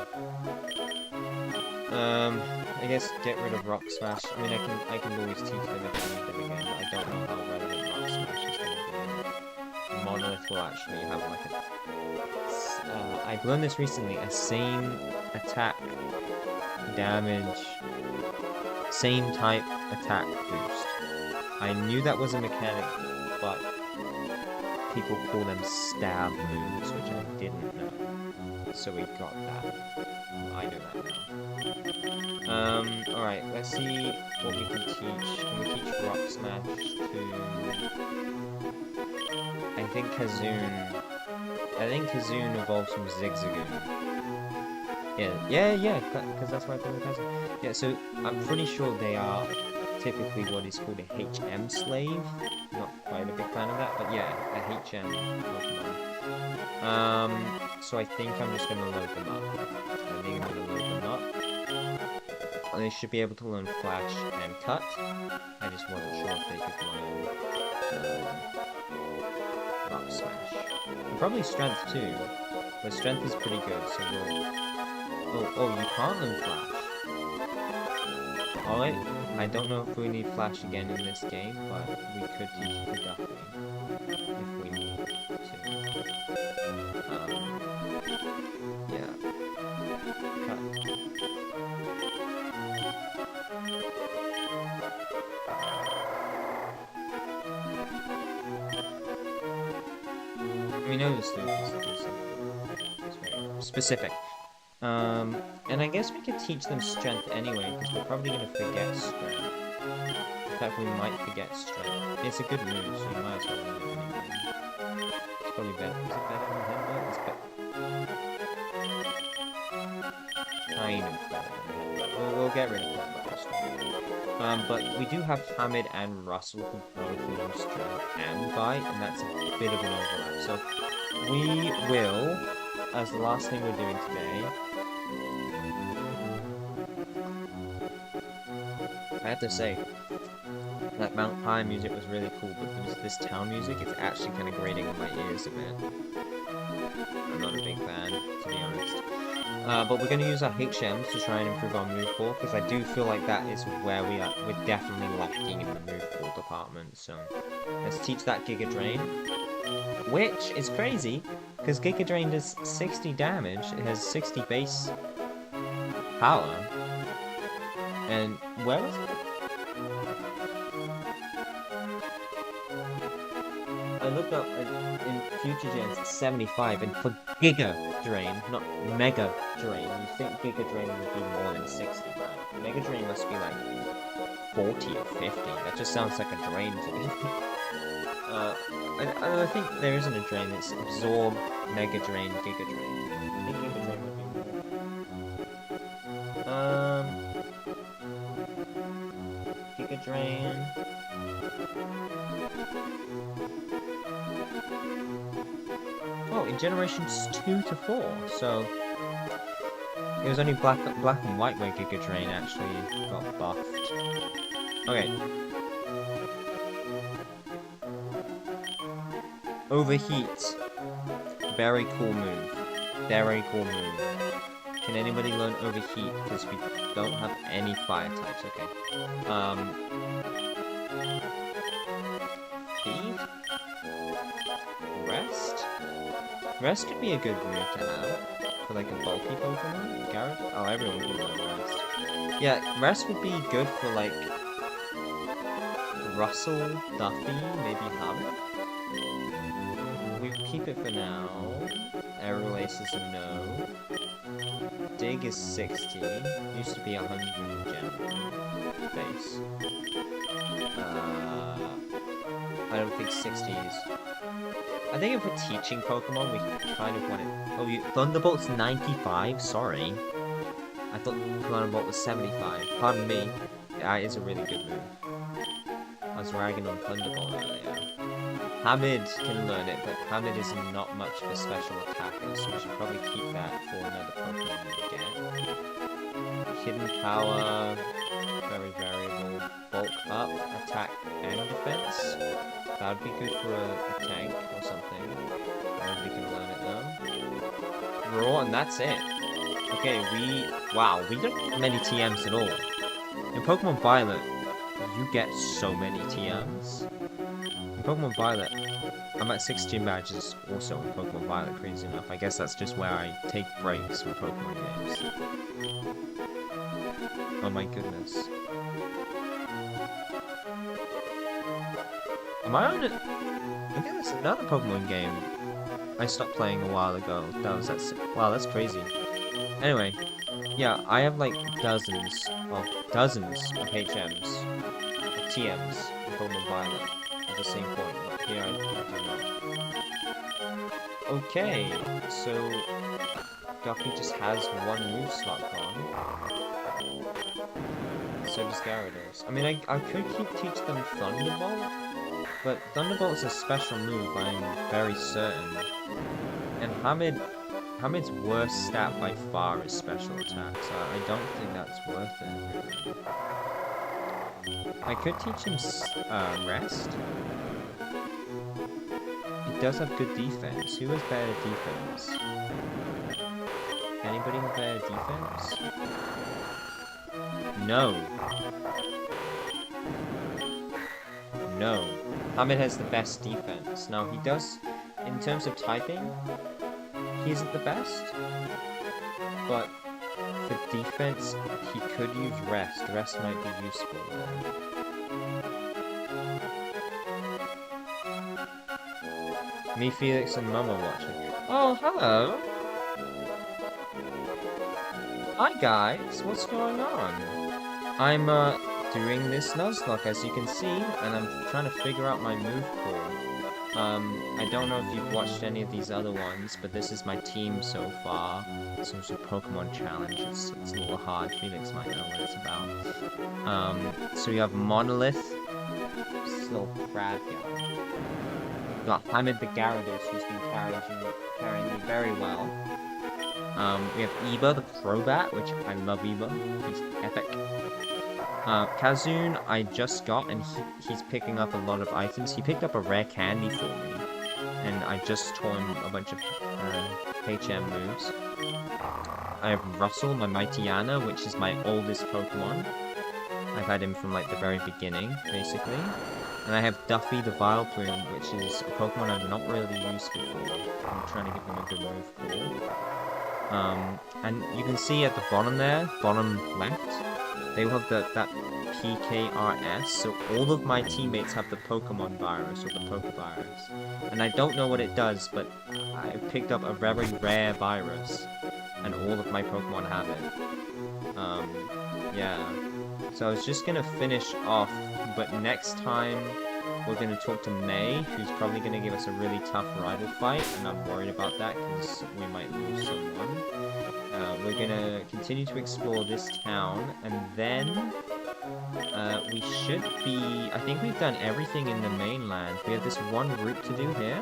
I guess get rid of Rock Smash. I mean, I can always teach them if I need them again, but I don't know how relevant Rock Smash is going to be. Monolith will actually have like a... I've learned this recently. A same attack damage, same type attack boost. I knew that was a mechanic, but people call them stab moves, which I didn't know. So we got that. I know that now. Alright, let's see what we can teach. Can we teach Rock Smash to... I think Kazoon evolves from Zigzagoon. Yeah, because that's why I played the Kazoon. Yeah, so I'm pretty sure they are typically what is called a HM slave. Not quite a big fan of that, but yeah, a HM Pokemon. So I think I'm just going to load them up. And they should be able to learn Flash and Cut. I just wasn't sure if they could learn Rock Smash. And probably Strength too, but Strength is pretty good, so we'll... Oh, you can't learn Flash. Alright, I don't know if we need Flash again in this game, but we could teach it to Duffy if we need to. Yeah. Cut. We know this dude is very specific. And I guess we could teach them strength anyway, because we're probably going to forget strength. In fact, we might forget strength. It's a good move, so you might as well use it anyway. It's probably better. Is it better than headbutt? It's better. Kind of better than headbutt. We'll get rid of headbutt. But we do have Hamid and Russell who both use strength and bite, and that's a bit of an overlap. So we will, as the last thing we're doing today, I have to say, that Mount High music was really cool, but this town music, it's actually kind of grating on my ears a bit. I'm not a big fan, to be honest. But we're going to use our HMs to try and improve our move pool, because I do feel like that is where we're definitely lacking in the move pool department. So let's teach that Giga Drain, which is crazy, because Giga Drain does 60 damage, it has 60 base power, and where was it? I looked up in future gens it's 75, and for Giga Drain, not Mega Drain, you think Giga Drain would be more than 60, right? Mega Drain must be like 40 or 50. That just sounds like a drain to me. I think there isn't a drain. It's Absorb, Mega Drain, Giga Drain. I think Giga Drain would be more. Giga Drain. Oh, in generations 2 to 4, so it was only black and white where Giga Drain actually got buffed. Okay. Overheat. Very cool move. Very cool move. Can anybody learn Overheat? Because we don't have any fire types. Okay. Feed? Rest? Rest could be a good move to have for like a bulky Pokemon. Garrett? Oh, everyone can learn Rest. Yeah, Rest would be good for like Russell, Duffy, maybe Hamid. We keep it for now. Aerial Ace is a no. Dig is 60. Used to be 100 in general. Base. I don't think 60 is... I think if we're teaching Pokemon, we kind of want it... Oh, Thunderbolt's 95? Sorry. I thought Thunderbolt was 75. Pardon me. That is a really good move. I was ragging on Thunderbolt earlier. Hamid can learn it, but Hamid is not much of a special attacker, so we should probably keep that for another Pokemon we get. Hidden Power... Very variable. Bulk up, attack, and defense. That would be good for a tank or something. Nobody can learn it though. Raw, and that's it. Okay, wow, we don't get many TMs at all. In Pokemon Violet, you get so many TMs. In Pokemon Violet, I'm at 16 badges also in Pokemon Violet, crazy enough. I guess that's just where I take breaks from Pokemon games. Oh my goodness. Am I on it? I think that's another Pokemon game I stopped playing a while ago. Wow, that's crazy. Anyway, yeah, I have like dozens of HMs, of TMs in Pokemon Violet at the same point. But here I do not. Okay, so Duffy just has one move slot gone. So does Gyarados. I mean, I could teach them Thunderbolt, but Thunderbolt is a special move, I'm very certain. And Hamid's worst stat by far is special attack, so I don't think that's worth it, really. I could teach him Rest. He does have good defense. Who has better defense? Anybody have better defense? No. No. Hamid has the best defense. Now, he does, in terms of typing, he isn't the best. But for defense, he could use rest. Rest might be useful there. Me, Felix, and Mum are watching. Oh, hello! Hi, guys! What's going on? I'm, doing this Nuzlocke, as you can see, and I'm trying to figure out my move pool. I don't know if you've watched any of these other ones, but this is my team so far. Some sort of Pokemon challenge. It's a little hard. Felix might know what it's about. So we have Monolith. This little crab guy. We got Hamid the Gyarados, who's been carrying me very well. We have Eba the Crobat, which I love Eba. He's epic. Kazoon I just got, and he's picking up a lot of items. He picked up a rare candy for me, and I just taught him a bunch of HM moves. I have Russell, my Mightyana, which is my oldest Pokemon. I've had him from like the very beginning, basically. And I have Duffy the Vileplume, which is a Pokemon I've not really used before. I'm trying to give him a good move pool. And you can see at the bottom there, bottom left, they will have that PKRS, so all of my teammates have the Pokemon virus, or the Pokevirus. And I don't know what it does, but I picked up a very rare virus, and all of my Pokemon have it. Yeah. So I was just gonna finish off, but next time we're gonna talk to May, who's probably gonna give us a really tough rival fight, and I'm worried about that, because we might lose someone. We're gonna continue to explore this town, and then we should be... I think we've done everything in the mainland. We have this one route to do here,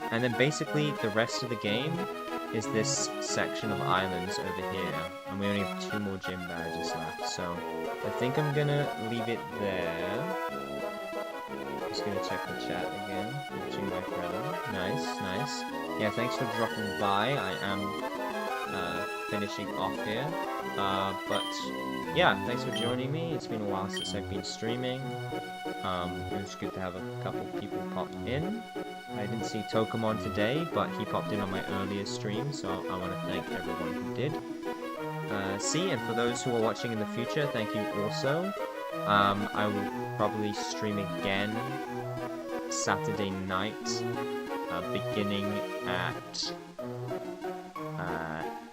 and then basically the rest of the game is this section of islands over here, and we only have 2 more gym badges left, so I think I'm gonna leave it there. Just gonna check the chat again, watching my friend. Nice, nice. Yeah, thanks for dropping by. I am finishing off here. But yeah, thanks for joining me. It's been a while since I've been streaming. It was good to have a couple people pop in. I didn't see Tokamon today, but he popped in on my earlier stream, so I want to thank everyone who did. And for those who are watching in the future, thank you also. I will probably stream again Saturday night, beginning at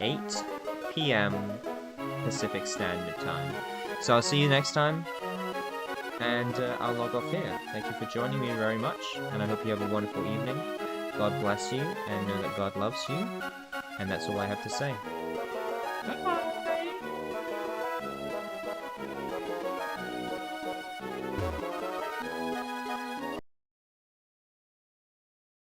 8 p.m. Pacific Standard Time. So I'll see you next time, and I'll log off here. Thank you for joining me very much, and I hope you have a wonderful evening. God bless you, and know that God loves you, and that's all I have to say. Bye-bye!